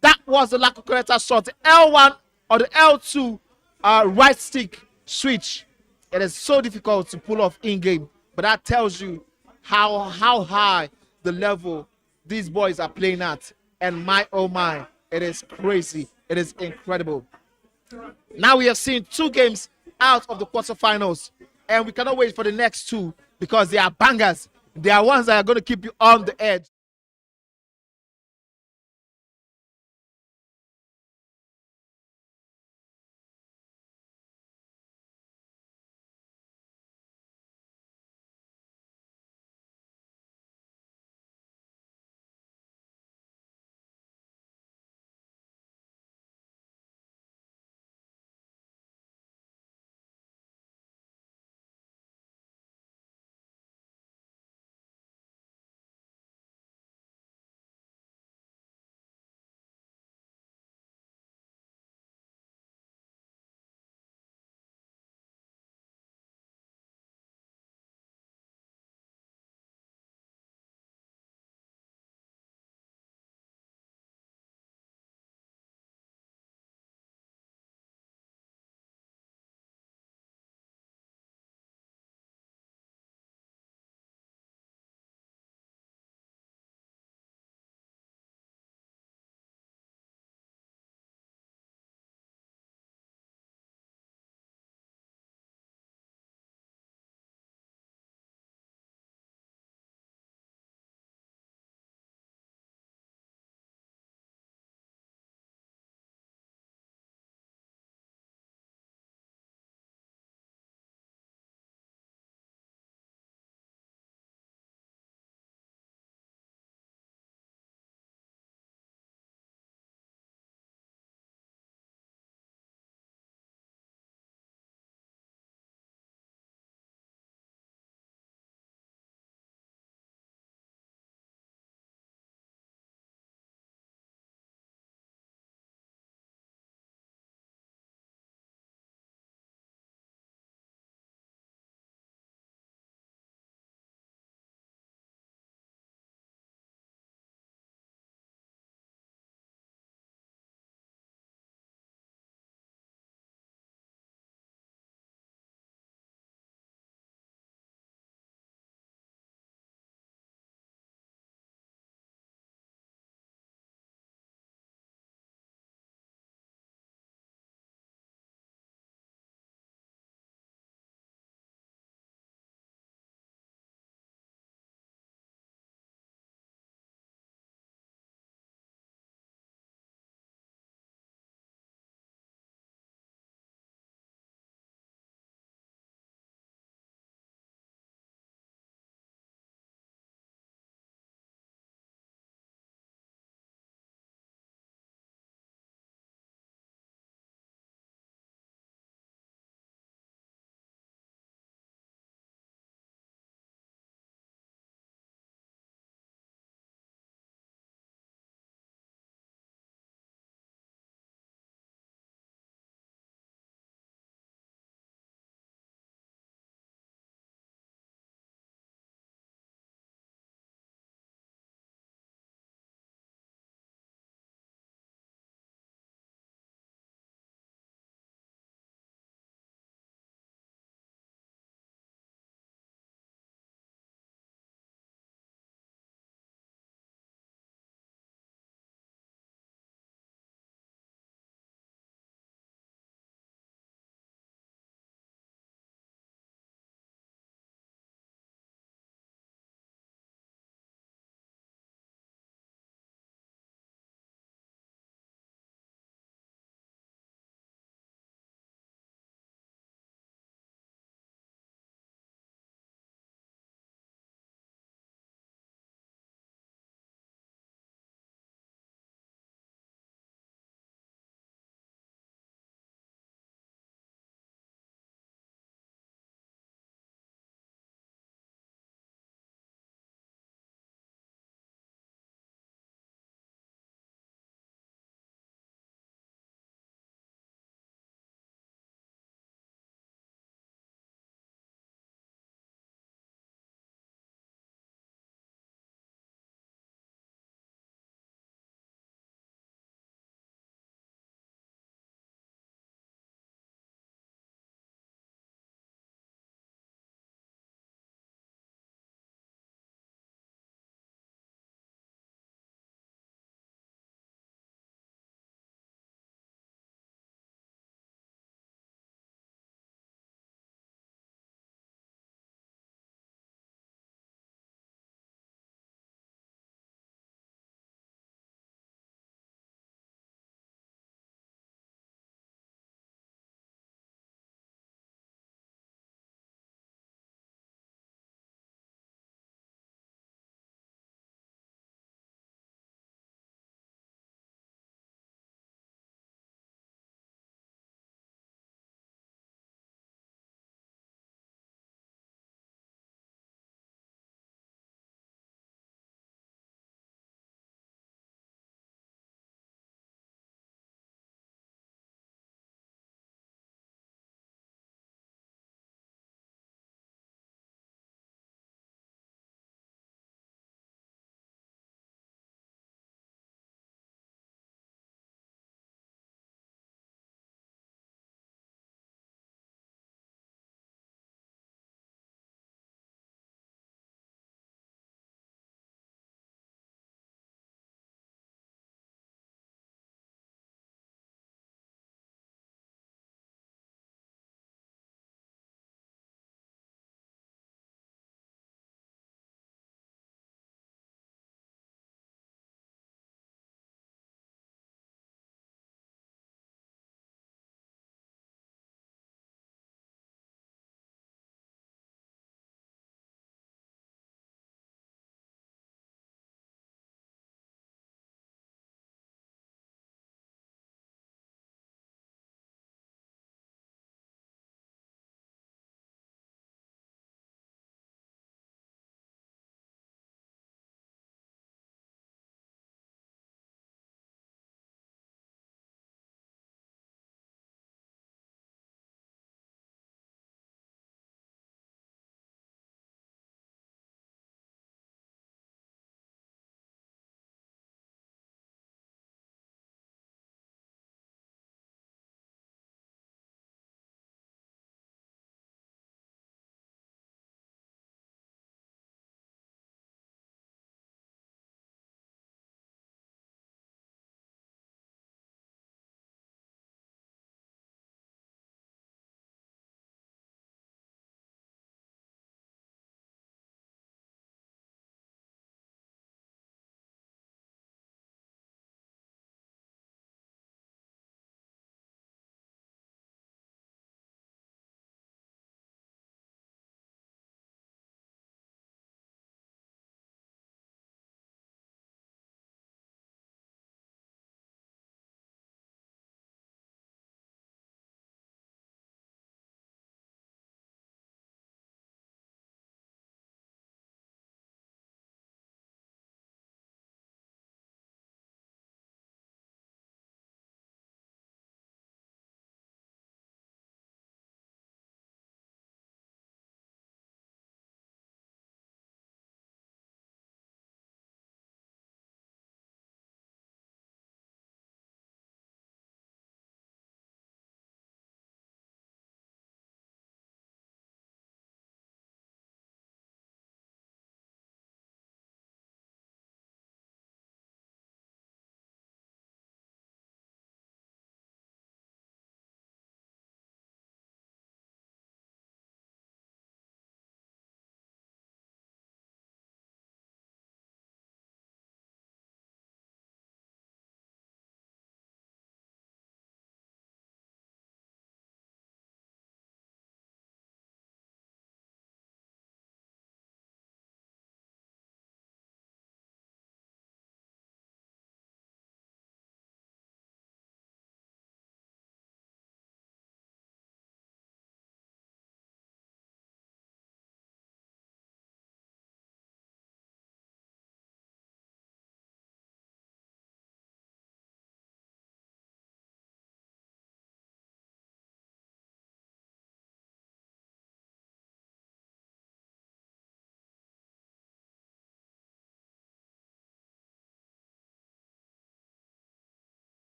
That was the Lakukweta shot. The L1 or the L2 right stick switch. It is so difficult to pull off in game, but that tells you how high the level these boys are playing at. And my oh my, it is crazy. It is incredible. Now we have seen 2 games out of the quarterfinals, and we cannot wait for the next 2 because they are bangers. They are ones that are going to keep you on the edge.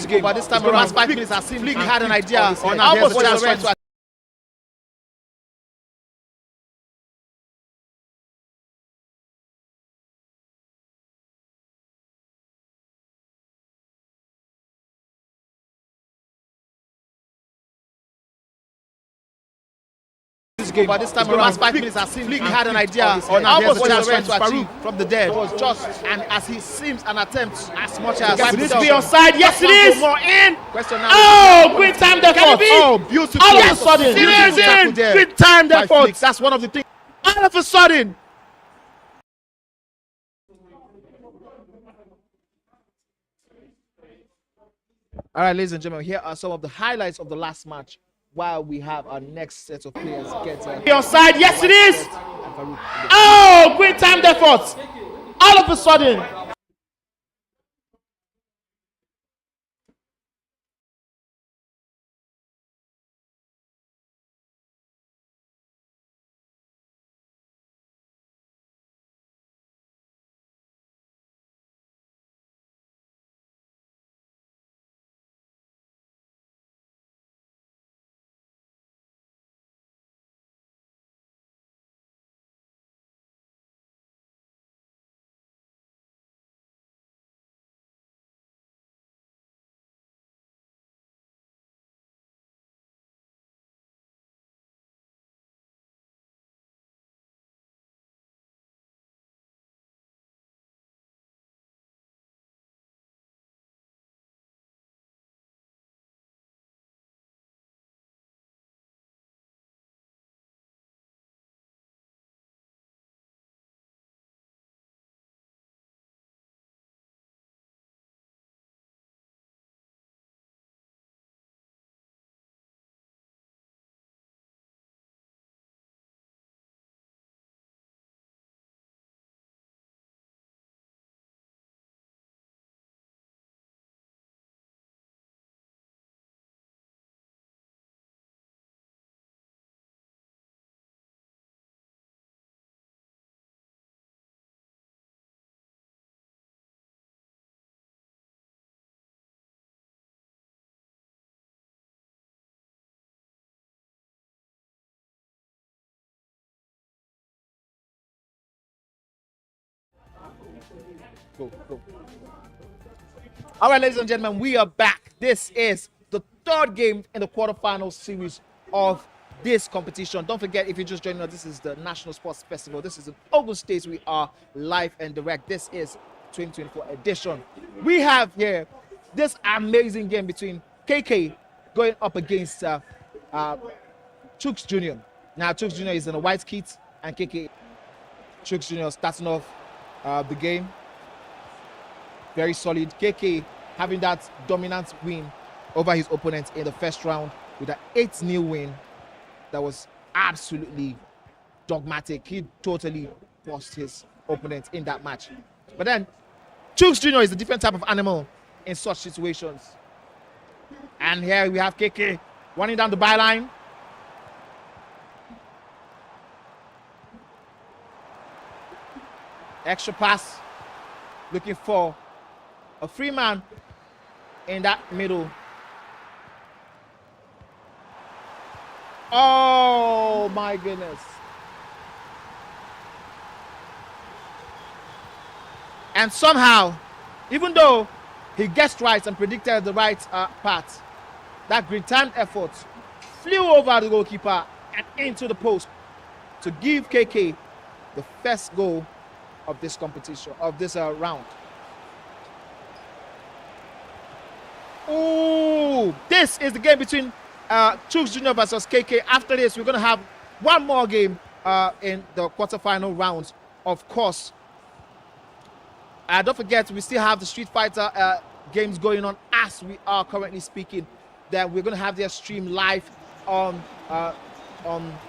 game. But this time around, 5 minutes, I seem he had an idea on how much chance to game. But this time around, 5 minutes, I seem he had an idea on how much chance to achieve from the dead. It was just, and as he seems an attempt as much as. Would this be offside? Yes, it is. More in. Question now. Oh, great time effort. Oh, beautiful. All of a sudden, great time effort. That's one of the things. All of a sudden. All right, ladies and gentlemen, here are some of the highlights of the last match while we have our next set of players get Be offside. Yes, it is. Oh, great time effort. All of a sudden. Go. All right, ladies and gentlemen, we are back. This is the third game in the quarterfinal series of this competition. Don't forget, if you're just joining us, this is the National Sports Festival. This is in Ogun State. We are live and direct. This is 2024 edition. We have here this amazing game between KK going up against Chooks Jr. Now, Chooks Jr. is in a white kit, and KK Chooks Jr. starting off the game. Very solid. KK having that dominant win over his opponent in the first round with an 8-0 win that was absolutely dogmatic. He totally lost his opponent in that match. But then, Chooks Jr. is a different type of animal in such situations. And here we have KK running down the byline. Extra pass, looking for a free man in that middle. Oh my goodness. And somehow, even though he guessed right and predicted the right path, that great time effort flew over the goalkeeper and into the post to give KK the first goal of this competition, of this round. Oh, this is the game between Chooks Jr. versus KK. After this, we're going to have one more game in the quarterfinal rounds, of course. Don't forget, we still have the Street Fighter games going on as we are currently speaking. Then we're going to have their stream live on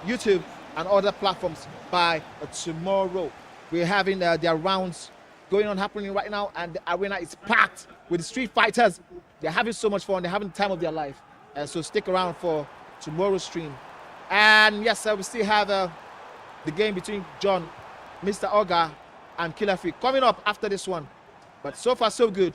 YouTube and other platforms by tomorrow. We're having their rounds going on, happening right now, and the arena is packed with the Street Fighters. They're having so much fun. They're having the time of their life. And so stick around for tomorrow's stream. And yes, we still have the game between John, Mr. Oga, and Killer Freak coming up after this one. But so far, so good.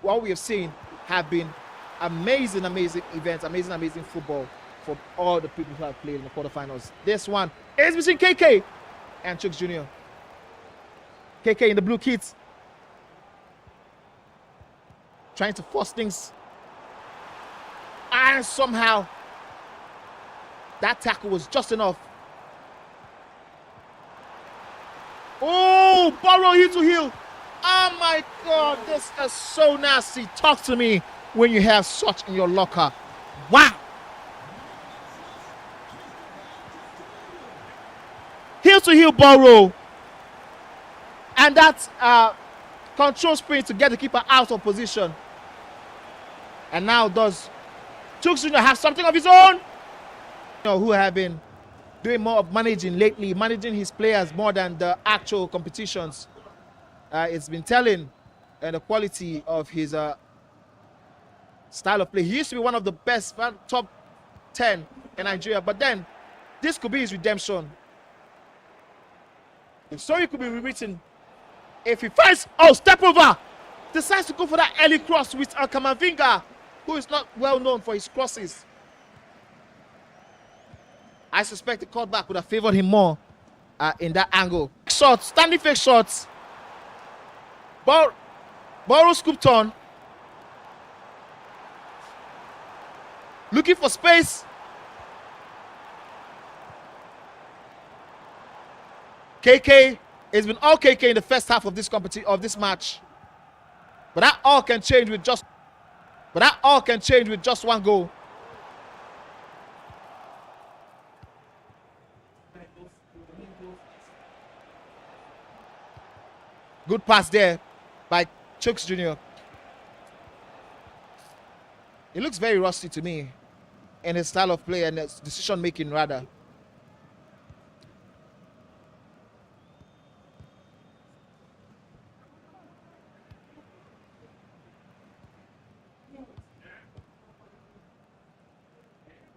What we have seen have been amazing event, amazing football for all the people who have played in the quarterfinals. This one is between KK and Chuks Jr. KK in the blue kit, trying to force things, and somehow that tackle was just enough. Oh, Barrow heel to heel. Oh my God, this is so nasty. Talk to me when you have such in your locker. Wow. Heel to heel Barrow. And that control sprint to get the keeper out of position. And now does Chuks Jr. have something of his own? You know, who have been doing more of managing lately, managing his players more than the actual competitions. It's been telling the quality of his style of play. He used to be one of the best, top 10 in Nigeria, but then this could be his redemption. The story could be rewritten if he finds, step over, decides to go for that early cross with Kamavinga, who is not well known for his crosses. I suspect the cutback would have favored him more in that angle. Shots, standing fake shots. Barrow scooped on. Looking for space. KK, it's been all KK in the first half of this match. But that all can change with just one goal. Good pass there by Chuks Jr. He looks very rusty to me in his style of play and his decision making rather.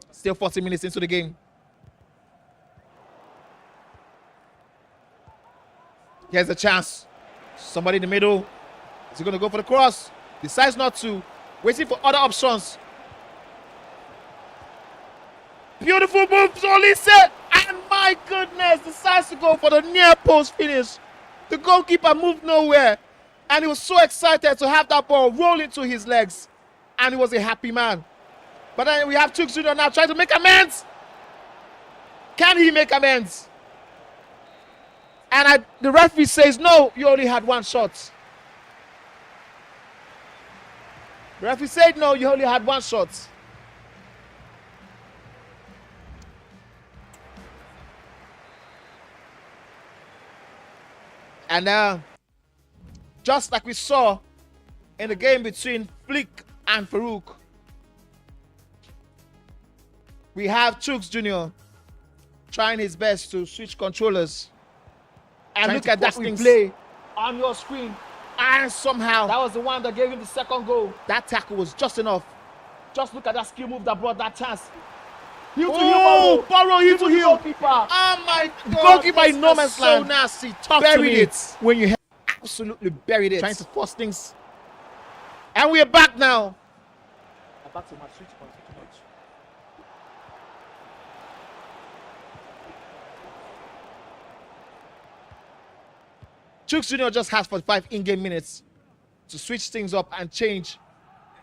Still 40 minutes into the game. Here's a chance. Somebody in the middle. Is he going to go for the cross? Decides not to. Waiting for other options. Beautiful move, Olise. And my goodness, decides to go for the near post finish. The goalkeeper moved nowhere. And he was so excited to have that ball roll into his legs. And he was a happy man. But then we have Chuks Jr. now trying to make amends. Can he make amends? And the referee says, no, you only had one shot. The referee said, no, you only had one shot. And just like we saw in the game between Flick and Farouk, we have Chuks Jr. trying his best to switch controllers. And look at that play on your screen. And somehow, that was the one that gave him the second goal. That tackle was just enough. Just look at that skill move that brought that chance. Heel to heel, Barrow, heel to heel. Oh my God. Goalkeeper in no man's land. So nasty. Buried it. When you absolutely buried it. Trying to force things. And we are back now. Back to my switch point. Chuks Jr. just has 45 in-game minutes to switch things up and change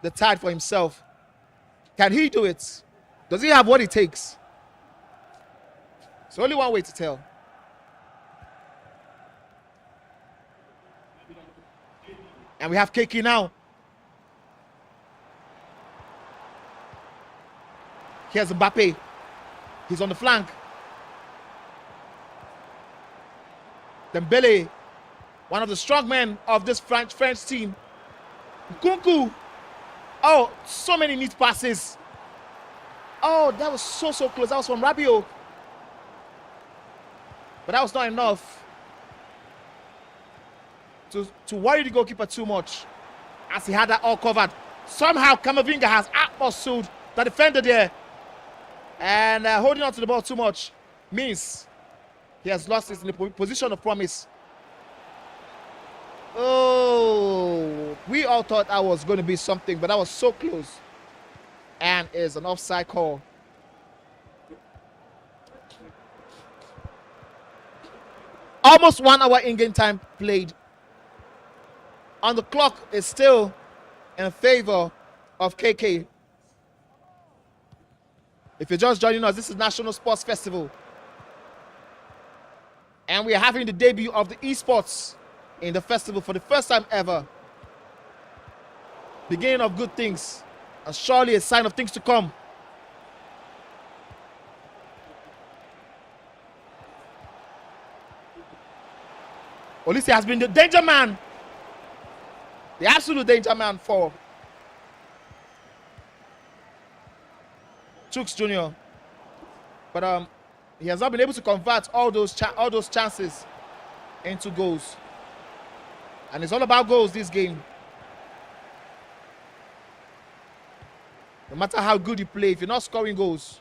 the tide for himself. Can he do it? Does he have what it takes? It's only one way to tell. And we have KK now. Here's Mbappe. He's on the flank. Dembele, one of the strong men of this French team. Nkunku. Oh, so many neat passes. Oh, that was so close. That was from Rabiot. But that was not enough to worry the goalkeeper too much, as he had that all covered. Somehow Kamavinga has outmuscled the defender there. And holding on to the ball too much means he has lost his position of promise. Oh, we all thought that was going to be something, but that was so close. and is an offside call. Almost 1 hour in-game time played. On the clock is still in favor of KK. If you're just joining us, this is National Sports Festival. And we are having the debut of the Esports in the festival for the first time ever. Beginning of good things, and surely a sign of things to come. Olise has been the danger man. The absolute danger man for Chuks Jr. But he has not been able to convert all those chances into goals. And it's all about goals this game. No matter how good you play, if you're not scoring goals,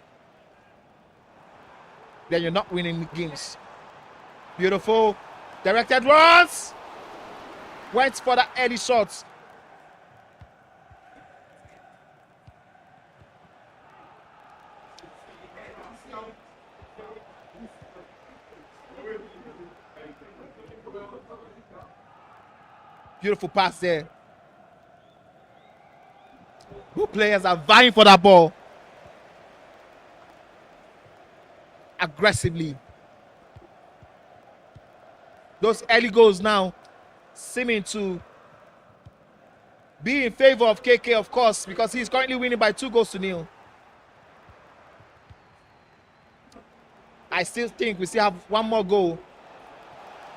then you're not winning games. Beautiful. Directed runs. Went for the early shots. Beautiful pass there. Both players are vying for that ball. Aggressively. Those early goals now seeming to be in favor of KK, of course, because he's currently winning by 2-0. I still think we still have one more goal.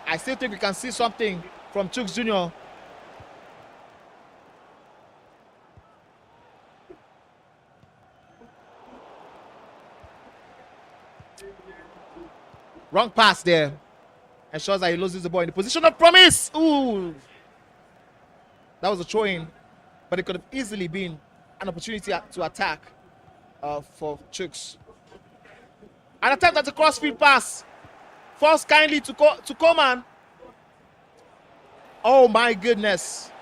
I still think we can see something from Chuks Jr. Wrong pass there. And shows that he loses the ball in the position of promise. Ooh. That was a throw-in. But it could have easily been an opportunity to attack for Chuks. An attempt at a crossfield pass. Falls kindly to Coman. Oh my goodness.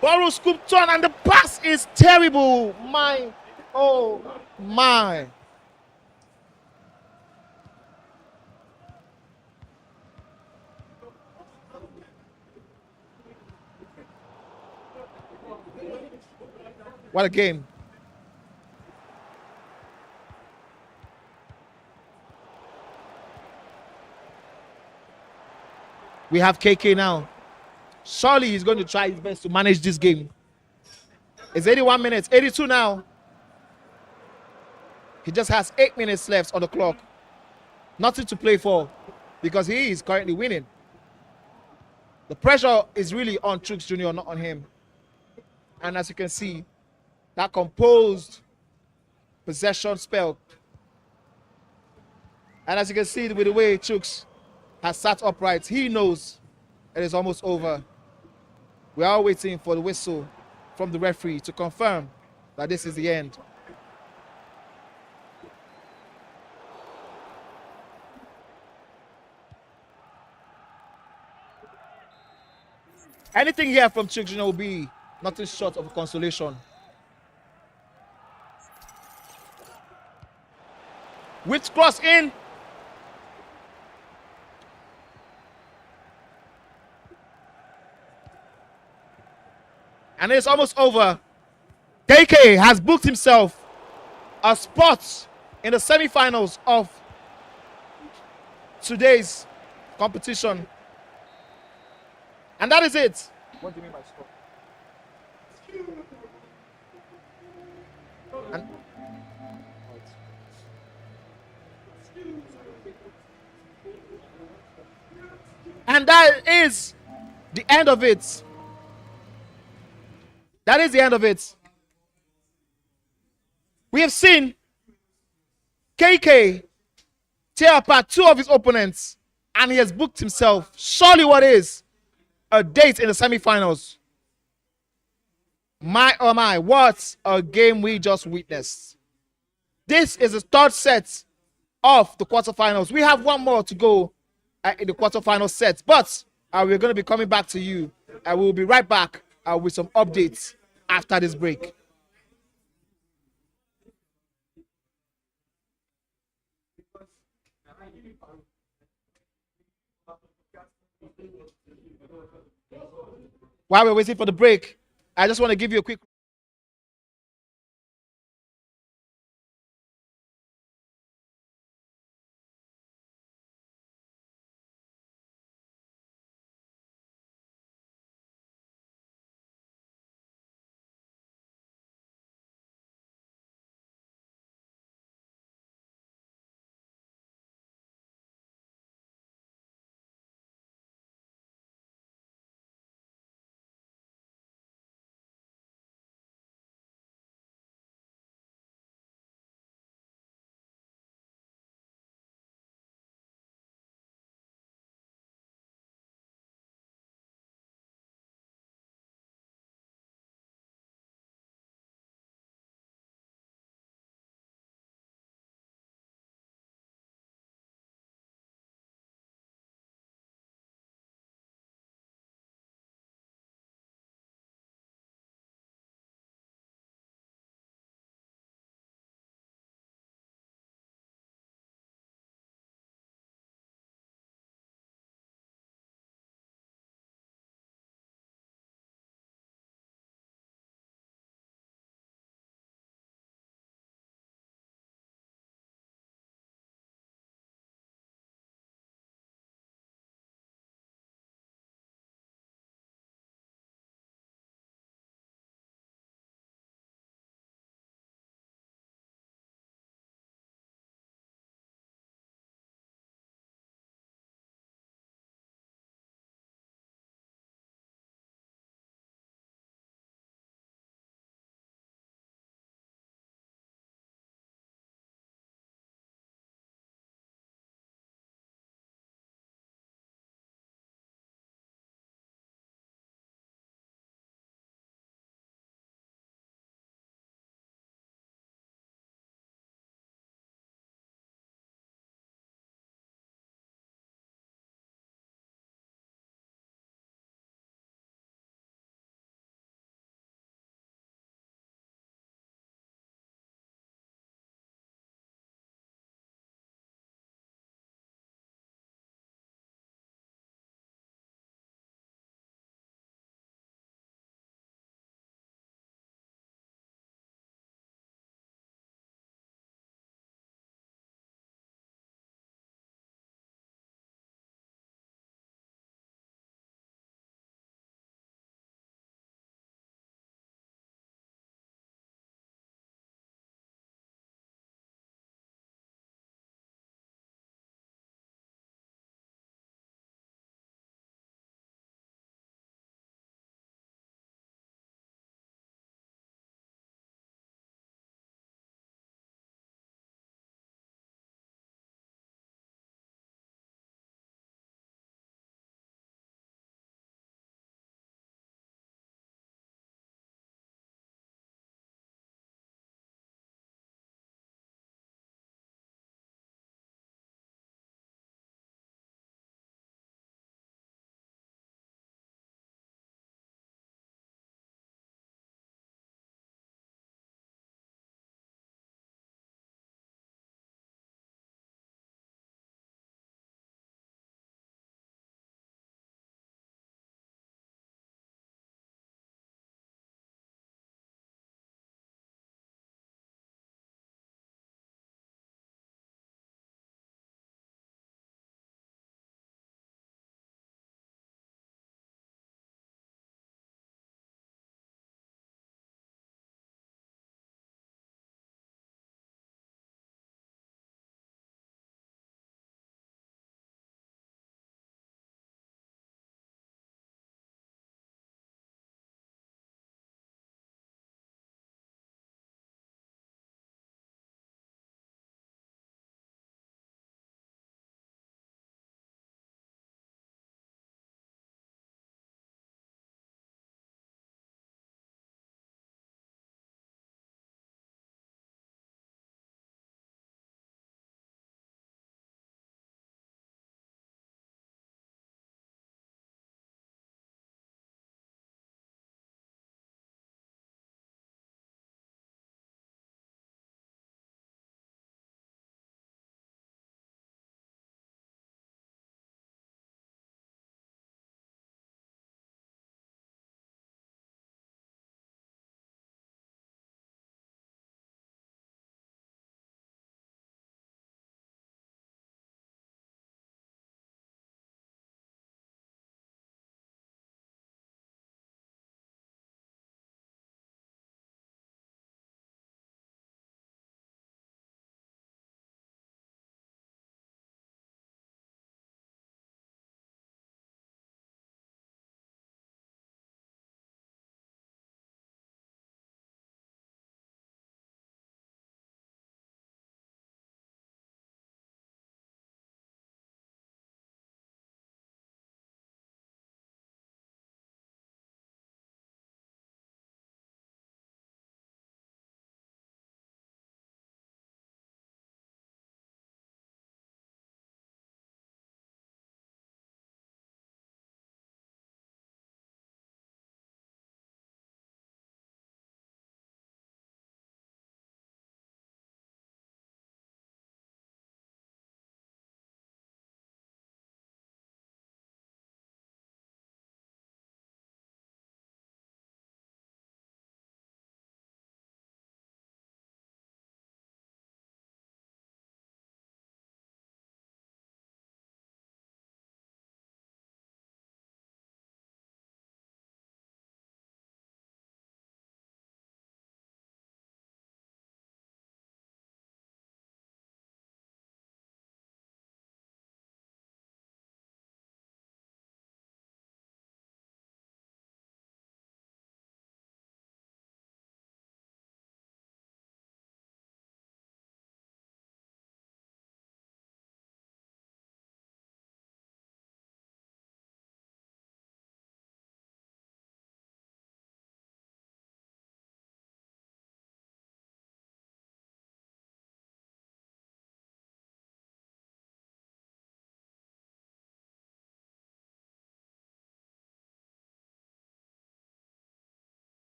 Borrow scoop turn and the pass is terrible. Oh my. What a game. We have KK now. Surely he's going to try his best to manage this game. It's 81 minutes, 82 now. He just has 8 minutes left on the clock. Nothing to play for because he is currently winning. The pressure is really on Chuks Jr., not on him. And as you can see, that composed possession spell. And as you can see with the way Chuks has sat upright, he knows it is almost over. We are waiting for the whistle from the referee to confirm that this is the end. Anything here from Chuks Jr. will be nothing short of a consolation. Whipped cross in. And it's almost over. KK has booked himself a spot in the semifinals of today's competition. And that is it. What do you mean by spot? And that is the end of it. That is the end of it. We have seen KK tear apart 2 of his opponents, and he has booked himself surely what is a date in the semifinals. My oh my, what a game we just witnessed. This is the 3rd set of the quarterfinals. We have one more to go in the quarterfinal set, but we're going to be coming back to you. We'll be right back with some updates after this break. While we're waiting for the break, I just want to give you a quick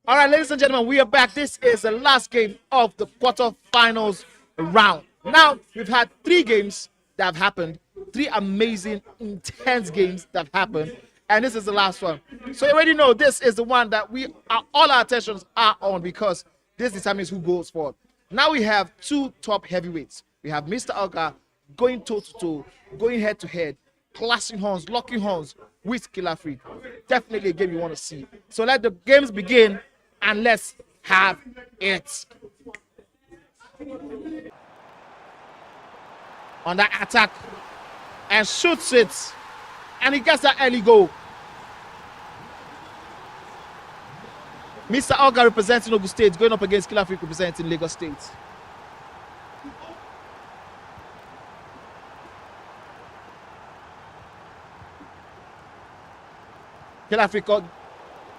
All right, ladies and gentlemen, we are back. This is the last game of the quarterfinals round. Now, we've had 3 games that have happened, 3 amazing, intense games that have happened, and this is the last one. So you already know this is the one that all our attentions are on, because this determines who goes forward. Now we have 2 top heavyweights. We have Mr. Oga going toe-to-toe, going head-to-head, clashing horns, locking horns with Killer Freak. Definitely a game you want to see. So let the games begin, and let's have it. On that attack, and shoots it, and he gets that early goal. Mr. Oga representing Ogun State going up against Killer Freak representing Lagos State. Killer Freak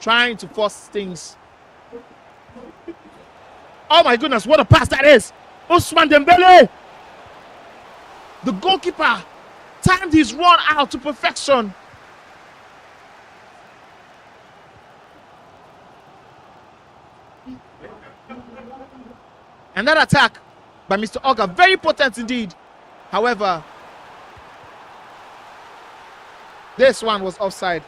trying to force things. Oh my goodness, what a pass that is! Usman Dembele! The goalkeeper timed his run out to perfection. And that attack by Mr. Oga, very potent indeed. However, this one was offside.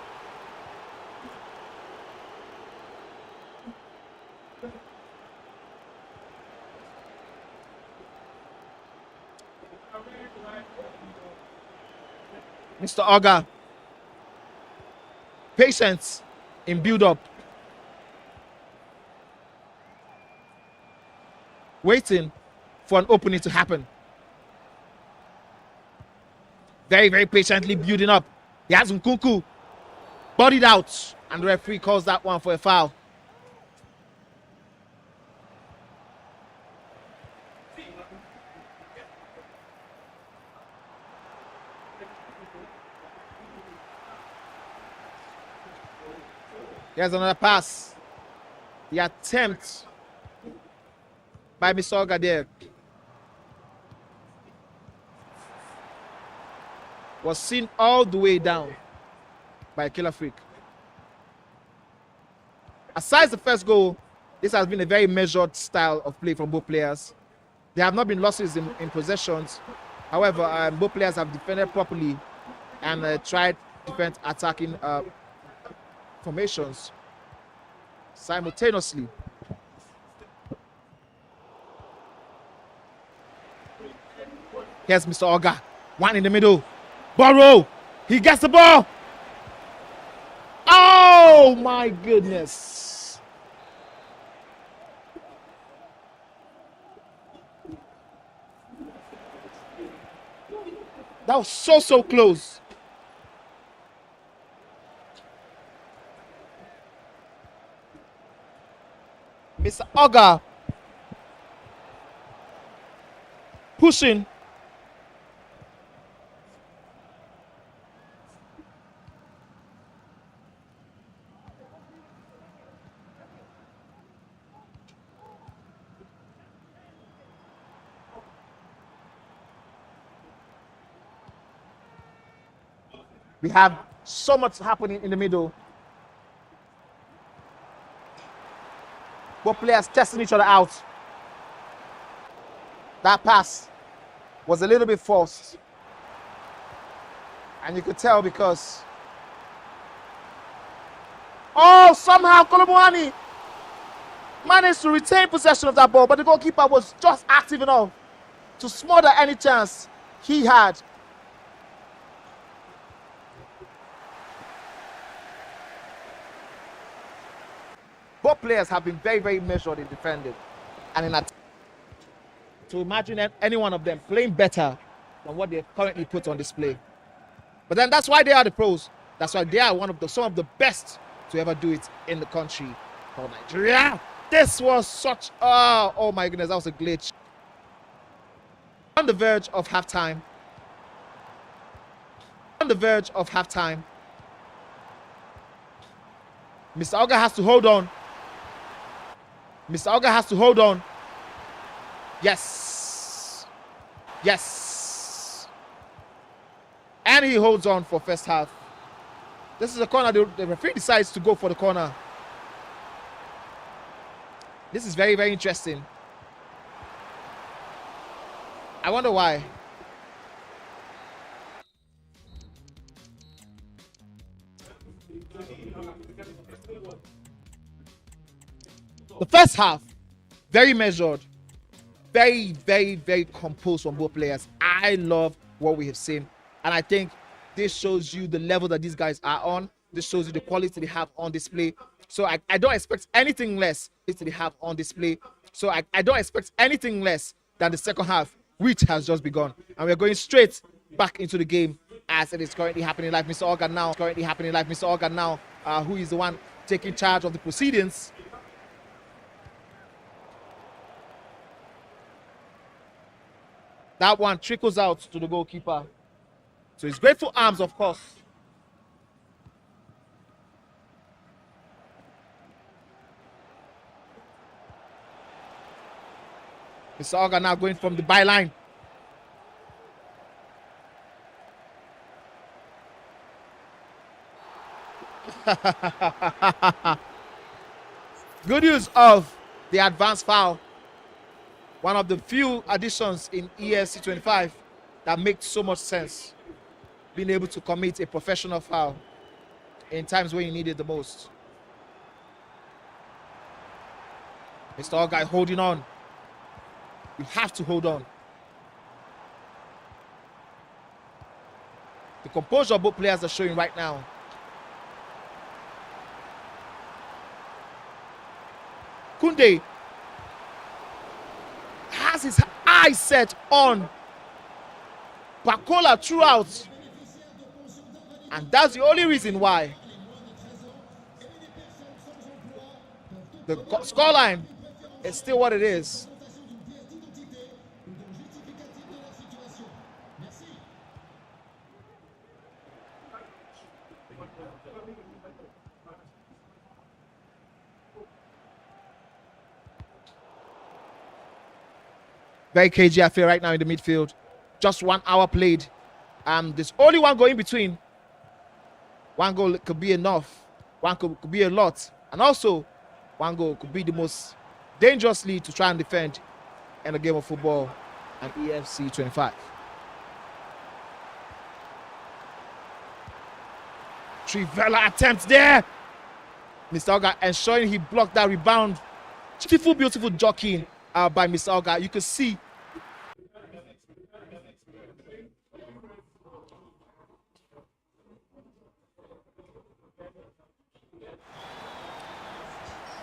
Mr. Oga, patience in build-up. Waiting for an opening to happen. Very, very patiently building up. He has Nkunku bodied out, and the referee calls that one for a foul. Here's another pass. The attempt by Mr. Oga there was seen all the way down by Killer Freak. Aside the first goal, this has been a very measured style of play from both players. There have not been losses in possessions. However, both players have defended properly and tried different attacking formations simultaneously. Here's Mr. Oga, one in the middle. Burrow, he gets the ball. Oh my goodness. That was so close. Mr. Oga pushing. We have so much happening in the middle. Both players testing each other out. That pass was a little bit forced. And you could tell because... Oh, somehow Kolomwani managed to retain possession of that ball, but the goalkeeper was just active enough to smother any chance he had. Both players have been very, very measured in defending and in attack. To imagine any one of them playing better than what they currently put on display. But then that's why they are the pros. That's why they are some of the best to ever do it in the country called Nigeria. This was such, oh my goodness, that was a glitch. On the verge of halftime. On the verge of halftime. Mr. Oga has to hold on. Mr. Oga has to hold on. Yes. Yes. And he holds on for first half. This is a corner. The referee decides to go for the corner. This is very, very interesting. I wonder why. The first half, very measured, very, very, very composed from both players. I love what we have seen. And I think this shows you the level that these guys are on. This shows you the quality they have on display. So I don't expect anything less they have on display. So I don't expect anything less than the second half, which has just begun. And we're going straight back into the game as it is currently happening live. Mr. Organ now, who is the one taking charge of the proceedings. That one trickles out to the goalkeeper. So his grateful arms, of course. Mr. Organ now going from the byline. Good use of the advanced foul. One of the few additions in EAFC 25 that makes so much sense. Being able to commit a professional foul in times when you need it the most. Mr. Organ holding on. You have to hold on. The composure both players are showing right now. Kunde has his eyes set on Bakola throughout. And that's the only reason why the scoreline is still what it is. Very cagey affair right now in the midfield. Just 1 hour played. There's only one goal in between. One goal could be enough. One could be a lot. And also, one goal could be the most dangerous lead to try and defend in a game of football and EAFC 25. Trivela attempt there. Mr. Oga ensuring he blocked that rebound. Beautiful, beautiful jockeying by Mr. Oga. You can see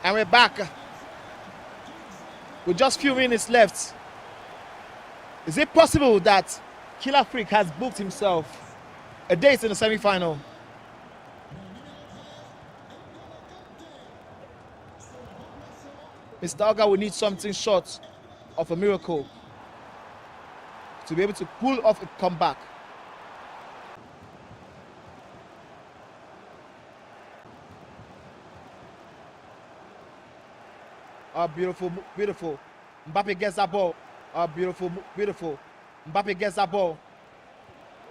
and we're back with just few minutes left. Is it possible that Killer Freak has booked himself a date in the semi-final? Mr. Oga will need something short of a miracle to be able to pull off a comeback. Oh, beautiful, beautiful. Mbappe gets that ball. Oh, beautiful, beautiful. Mbappe gets that ball.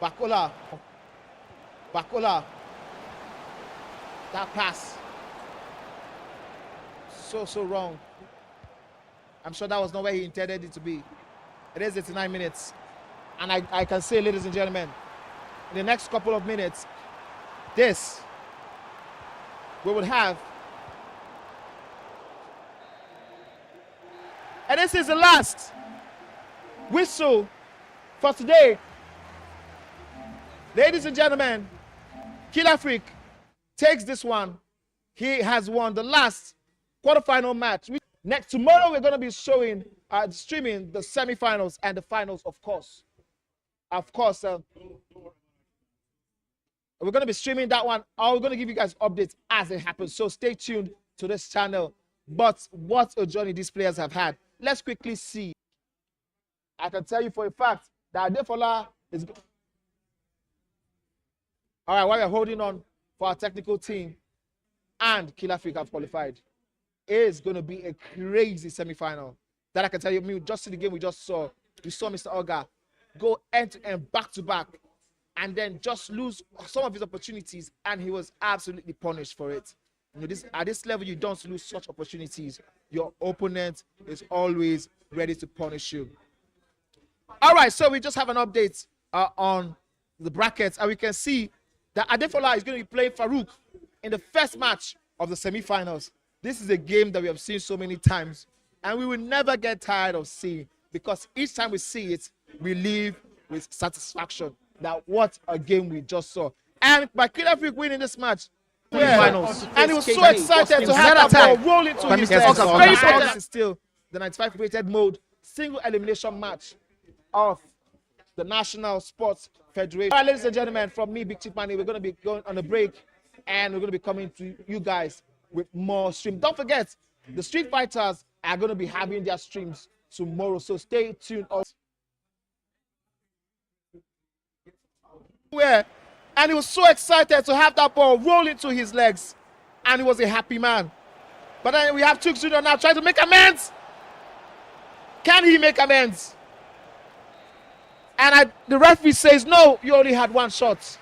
Bakola. Bakola. That pass. So wrong. I'm sure that was not where he intended it to be. It is 89 minutes. And I can say, ladies and gentlemen, in the next couple of minutes, we will have. And this is the last whistle for today. Ladies and gentlemen, Killer Freak takes this one. He has won the last quarterfinal match. Tomorrow we're going to be showing, streaming the semifinals and the finals, of course. We're going to be streaming that one. We're going to give you guys updates as it happens. So stay tuned to this channel. But what a journey these players have had. Let's quickly see. I can tell you for a fact that Adefola is. All right, while we're holding on for our technical team and Killer Freak have qualified, it is going to be a crazy semi-final. That I can tell you. I mean, just in the game we just saw, we saw Mr. Oga go end-to-end, back-to-back, and then just lose some of his opportunities, and he was absolutely punished for it. At this level, you don't lose such opportunities. Your opponent is always ready to punish you. All right, so we just have an update on the brackets, and we can see that Adefola is going to be playing Farouk in the first match of the semi-finals. This is a game that we have seen so many times, and we will never get tired of seeing, because each time we see it, we leave with satisfaction that what a game we just saw. And by Farouk winning this match, finals, and he was so excited to have that ball roll into his legs. Very important. This is still the 95 rated mode single elimination match of the National Sports Federation. All right, ladies and gentlemen, from me, Big Chief Money, we're going to be going on a break, and we're going to be coming to you guys with more streams. Don't forget, the Street Fighters are going to be having their streams tomorrow, so stay tuned. And he was so excited to have that ball roll into his legs, and he was a happy man. But then we have Chooks Jr. now trying to make amends. Can he make amends? And the referee says, no, you only had one shot.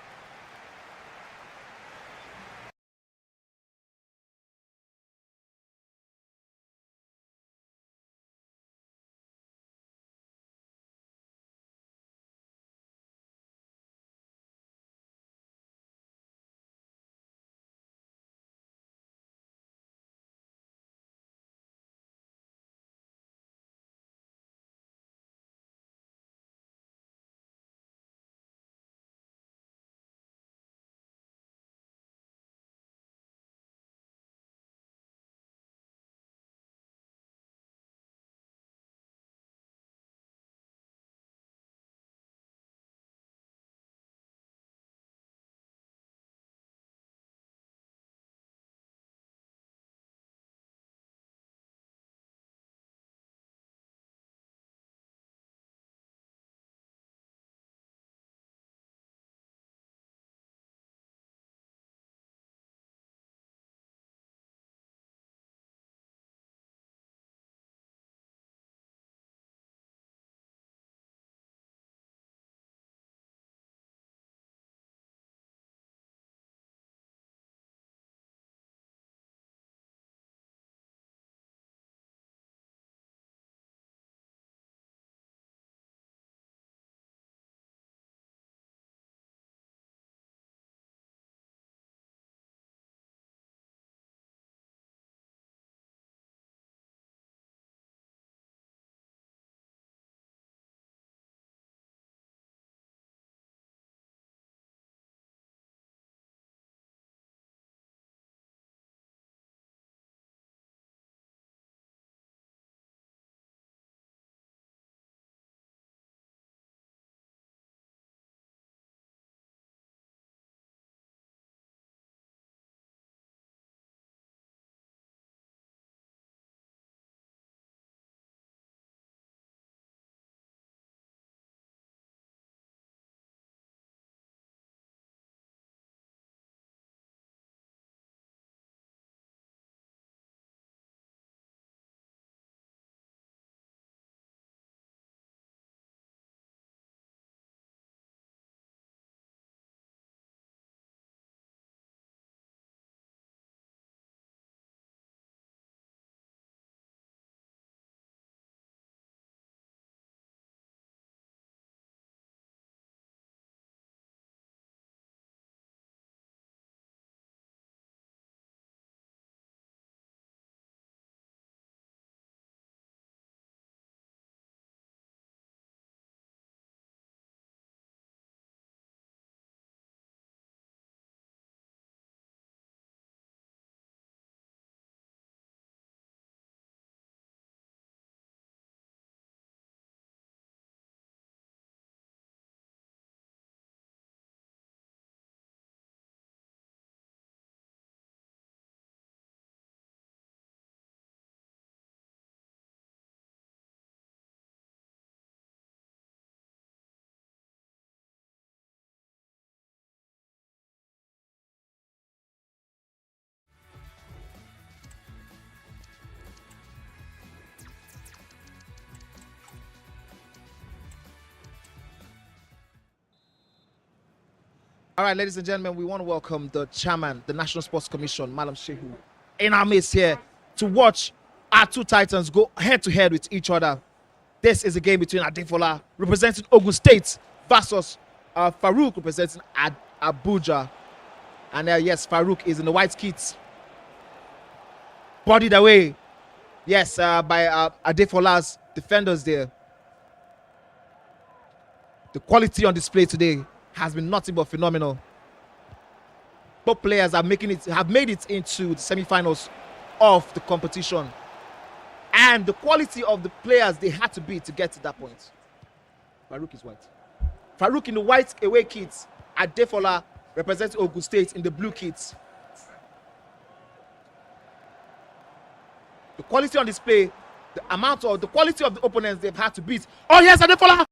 All right, ladies and gentlemen, we want to welcome the chairman, the National Sports Commission, Malam Shehu, in our midst here to watch our two Titans go head to head with each other. This is a game between Adefola, representing Ogun State, versus Farouk, representing Abuja. And yes, Farouk is in the white kits. Bodied away, yes, by Adefola's defenders there. The quality on display today has been nothing but phenomenal. Both players have made it into the semi-finals of the competition. And the quality of the players they had to be to get to that point. Farouk is white. Farouk in the white away kits. Adefola represents Ogun State in the blue kits. The quality on display, the quality of the opponents they've had to beat. Oh yes, Adefola!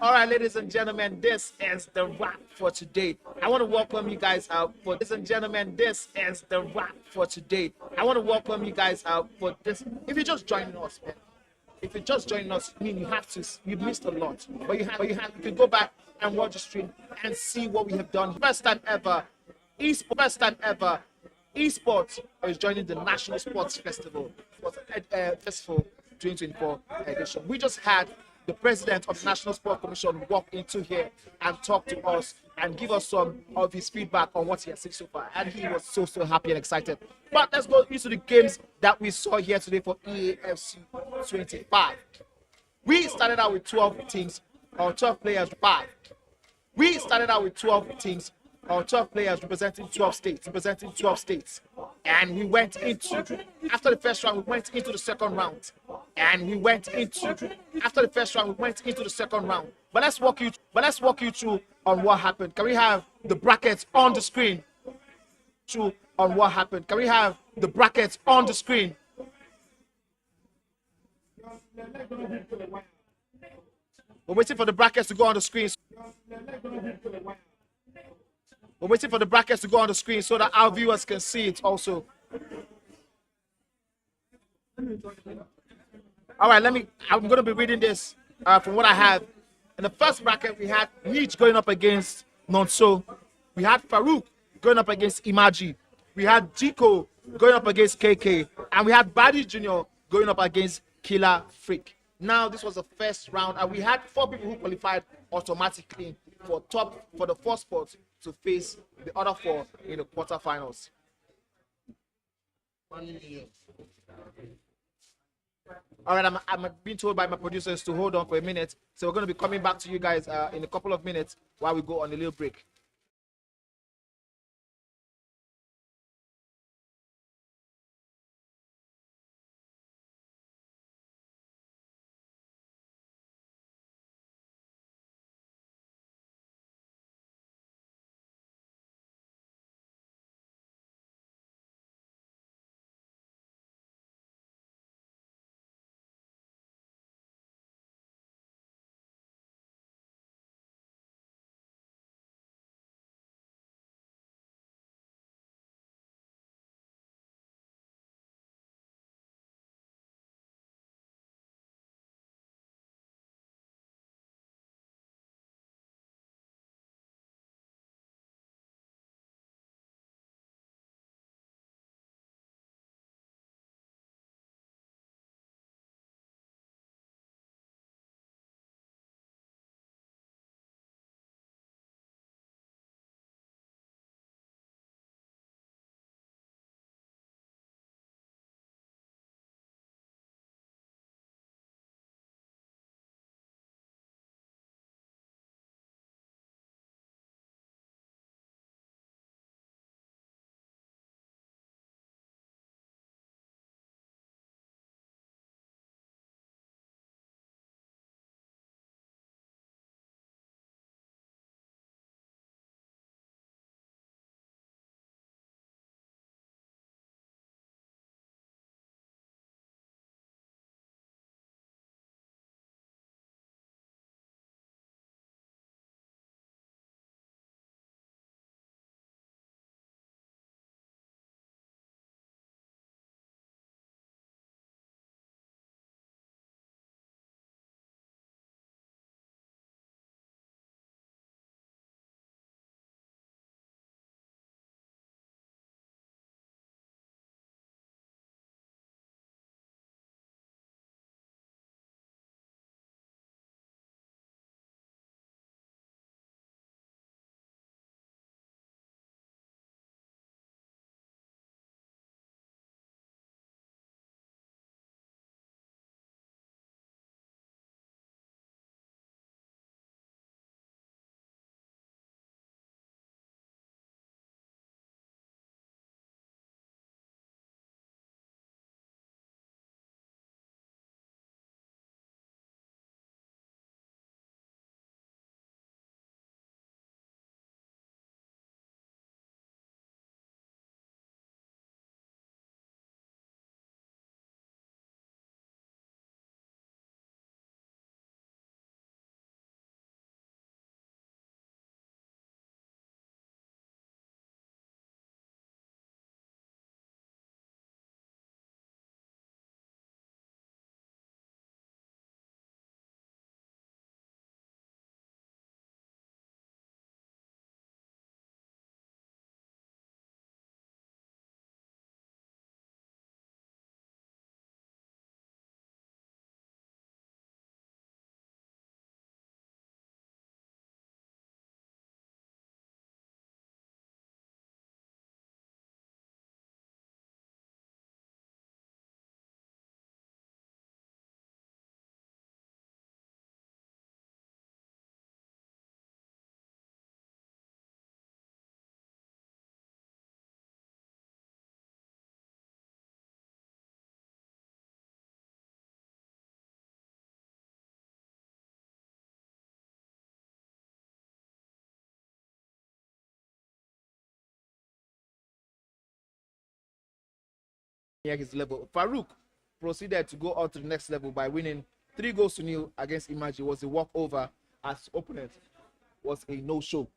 All right, ladies and gentlemen, this is the wrap for today. I want to welcome you guys out for ladies and gentlemen, this is the wrap for today. I want to welcome you guys out for this. If you're just joining us, man, if you're just joining us, I mean you missed a lot. You can go back and watch the stream and see what we have done. First time ever, Esports is joining the National Sports Festival. Festival 2024 edition. We just had the president of the National Sports Commission walk into here and talk to us and give us some of his feedback on what he has seen so far. And he was so happy and excited. But let's go into the games that we saw here today for EAFC 25. We started out with 12 teams, or 12 players, 5. We started out with 12 teams, or 12 players representing 12 states. And we went into, after the first round, we went into the second round. But let's walk you through on what happened. Can we have the brackets on the screen? Can we have the brackets on the screen? We're waiting for the brackets to go on the screen. We're waiting for the brackets to go on the screen so that our viewers can see it also. All right, I'm going to be reading this from what I have. In the first bracket, we had Nich going up against Nonso. We had Farouk going up against Imaji. We had Jiko going up against KK. And we had Badi Jr. going up against Killer Freak. Now, this was the first round, and we had 4 people who qualified automatically for the first spot to face the other 4 in the quarterfinals. All right, I'm being told by my producers to hold on for a minute. So we're going to be coming back to you guys in a couple of minutes while we go on a little break. near his level. Farouk proceeded to go on to the next level by winning 3-0 against Imagine. It was a walkover as opponent was a no-show.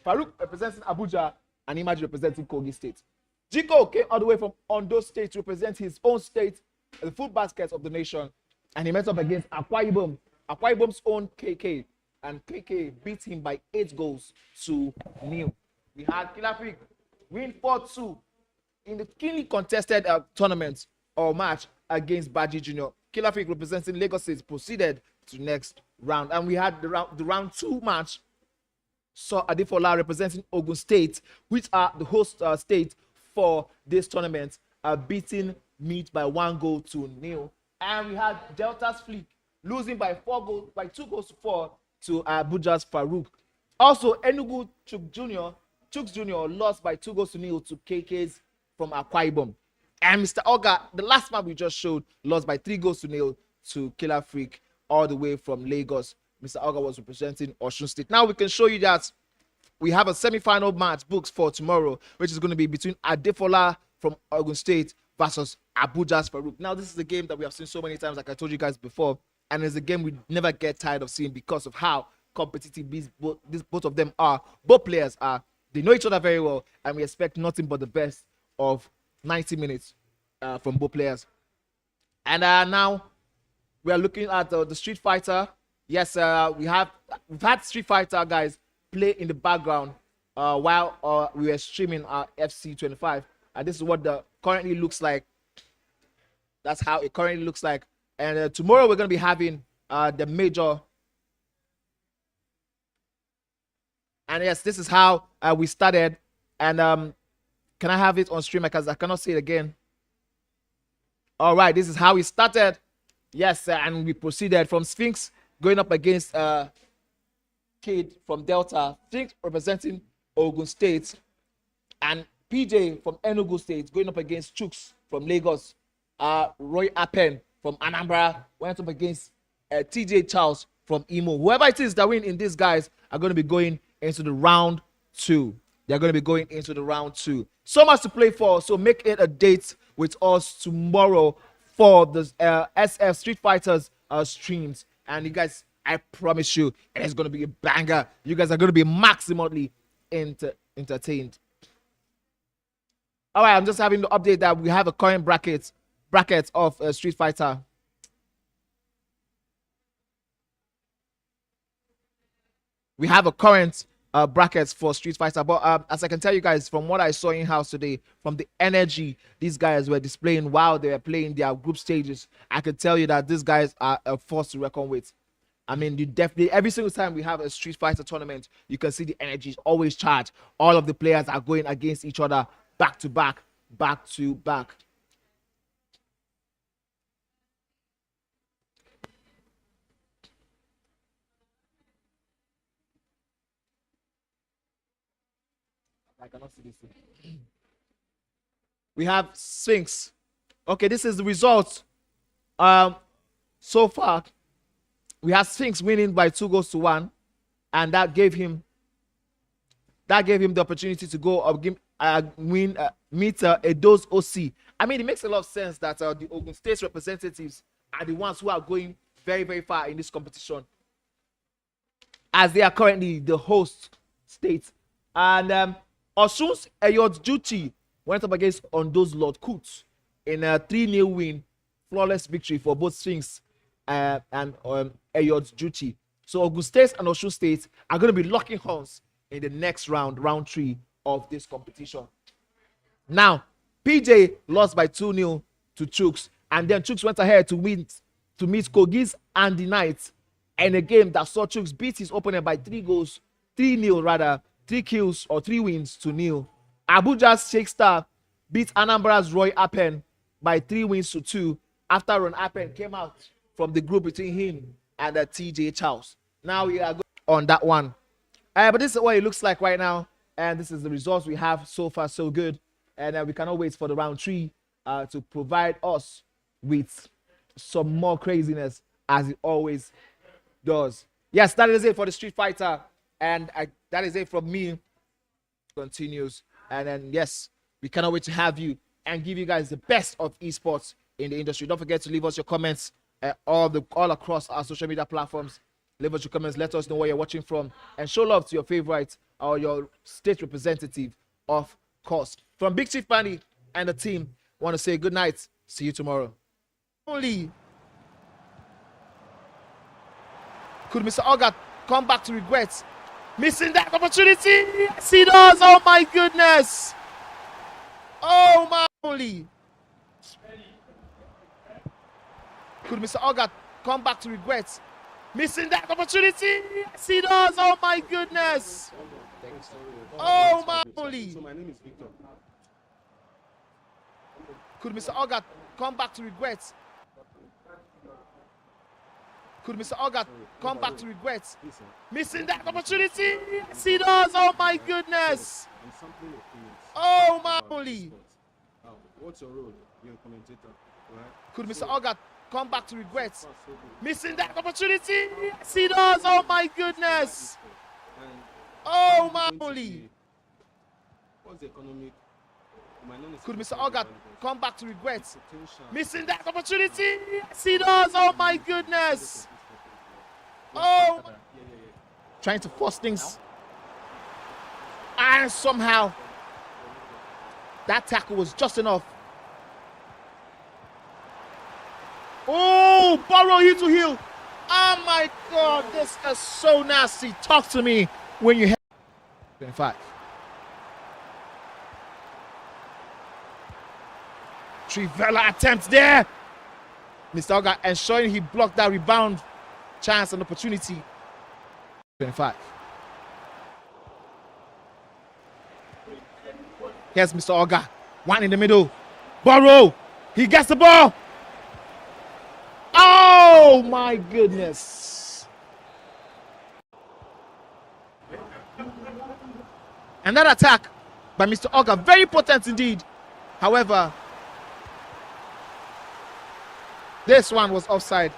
Farouk representing Abuja and Imagine representing Kogi State. Jiko came all the way from Ondo State to represent his own state, the food basket of the nation, and he met up against Akwa Ibom, Akwa Ibom's own KK, and KK beat him by 8-0. We had Kilafik win 4-2 in the keenly contested tournament or match against Baji Junior. Kilafik representing Lagos State proceeded to next round, and we had the round 2 match. Saw Adefola representing Ogun State, which are the host state for this tournament, beating Meat by 1-0. And we had Delta's Fleet losing by 2-4 to Abuja's Farouk. Also, Enugu Chuks Jr. lost by 2-0 to KK's from Akwa Ibom. And Mr. Oga, the last match we just showed, lost by 3-0 to Killer Freak all the way from Lagos. Mr. Oga was representing Osun State. Now we can show you that we have a semi-final match booked for tomorrow, which is going to be between Adefola from Ogun State versus Abuja's Farouk. Now, this is a game that we have seen so many times, like I told you guys before, and it's a game we never get tired of seeing because of how competitive both of them are. Both players are. They know each other very well, and we expect nothing but the best of 90 minutes from both players. And now we are looking at the Street Fighter. Yes, we've had Street Fighter guys play in the background while we were streaming our FC25, and this is what the currently looks like. That's how it currently looks like. And tomorrow we're going to be having the major. And yes, this is how we started. And can I have it on stream because I cannot see it again? All right, this is how we started. Yes, and we proceeded from Sphinx going up against Kid from Delta, Sphinx representing Ogun State, and PJ from Enugu State going up against Chuks from Lagos. Roy Appen from Anambra went up against TJ Charles from Imo. Whoever it is that win in these guys are going to be going into the round 2. They're going to be going into the round 2. So much to play for, so make it a date with us tomorrow for the SF Street Fighters streams. And you guys, I promise you, it is going to be a banger. You guys are going to be maximally entertained. All right, I'm just having to update that we have a current bracket of Street Fighter. We have a current brackets for Street Fighter, but as I can tell you guys from what I saw in house today, from the energy these guys were displaying while they were playing their group stages, I could tell you that these guys are a force to reckon with. I mean, you definitely, every single time we have a Street Fighter tournament, you can see the energy is always charged. All of the players are going against each other back to back, back to back. I cannot see this thing. We have Sphinx. Okay, this is the result. So far, we have Sphinx winning by 2-1, and that gave him the opportunity to go up, meet Edo's OC. I mean, it makes a lot of sense that the Ogun State representatives are the ones who are going very, very far in this competition, as they are currently the host state. And Osun's Eyot Duty went up against Ondo's Lord Kut in a 3-0 win, flawless victory for both Sphinx and Eyot Duty. So Ogun State and Osun State are going to be locking horns in the next round, round 3 of this competition. Now, PJ lost by 2-0 to Chuks, and then Chuks went ahead to meet Kogis and the Knights in a game that saw Chuks beat his opponent by 3-0 rather. 3 kills or 3 wins to 0. Abuja's Shake Star beat Anambra's Roy Appen by 3 wins to 2 after Ron Appen came out from the group between him and TJ Charles. Now we are going on that one. But this is what it looks like right now. And this is the results we have so far, so good. And we cannot wait for the round 3 to provide us with some more craziness as it always does. Yes, that is it for the Street Fighter. And that is it from me. Continues. And then, yes, we cannot wait to have you and give you guys the best of esports in the industry. Don't forget to leave us your comments all across our social media platforms. Leave us your comments, let us know where you're watching from, and show love to your favorite or your state representative, of course. From Big Chief Bani and the team, I want to say good night. See you tomorrow. Only could Mr. Oga come back to regret missing that opportunity? Yes, he does. Oh my goodness. Oh my holy. Could Mr. Oga come back to regret missing that opportunity? Yes, he does. Oh my goodness. Oh my holy. So my name is Victor. Could Mr. Oga come back to regret? Could Mr. Oga come back to regret missing that opportunity? Yes, he does. Oh my goodness. I'm sampling opinions. Oh my about holy. esports. What's your role? You're a commentator, right? Could Mr. So, Oga come back to regret far so good. missing that opportunity? Yes, he does. Oh my goodness. And Oh my going to holy. the- What's the economic? You might not Could necessarily Mr. Oga have the come back to regret potential missing that opportunity? Yes, he does. Oh my goodness. Oh, trying to force things, and somehow that tackle was just enough. Oh, Barrow heel to heel. Oh my God, this is so nasty. Talk to me when you have 25. Trivela attempt there. Mr. Oga ensuring he blocked that rebound chance and opportunity. 25. Here's Mr. Oga. One in the middle. Burrow. He gets the ball. Oh my goodness. And that attack by Mr. Oga, very potent indeed. However, this one was offside.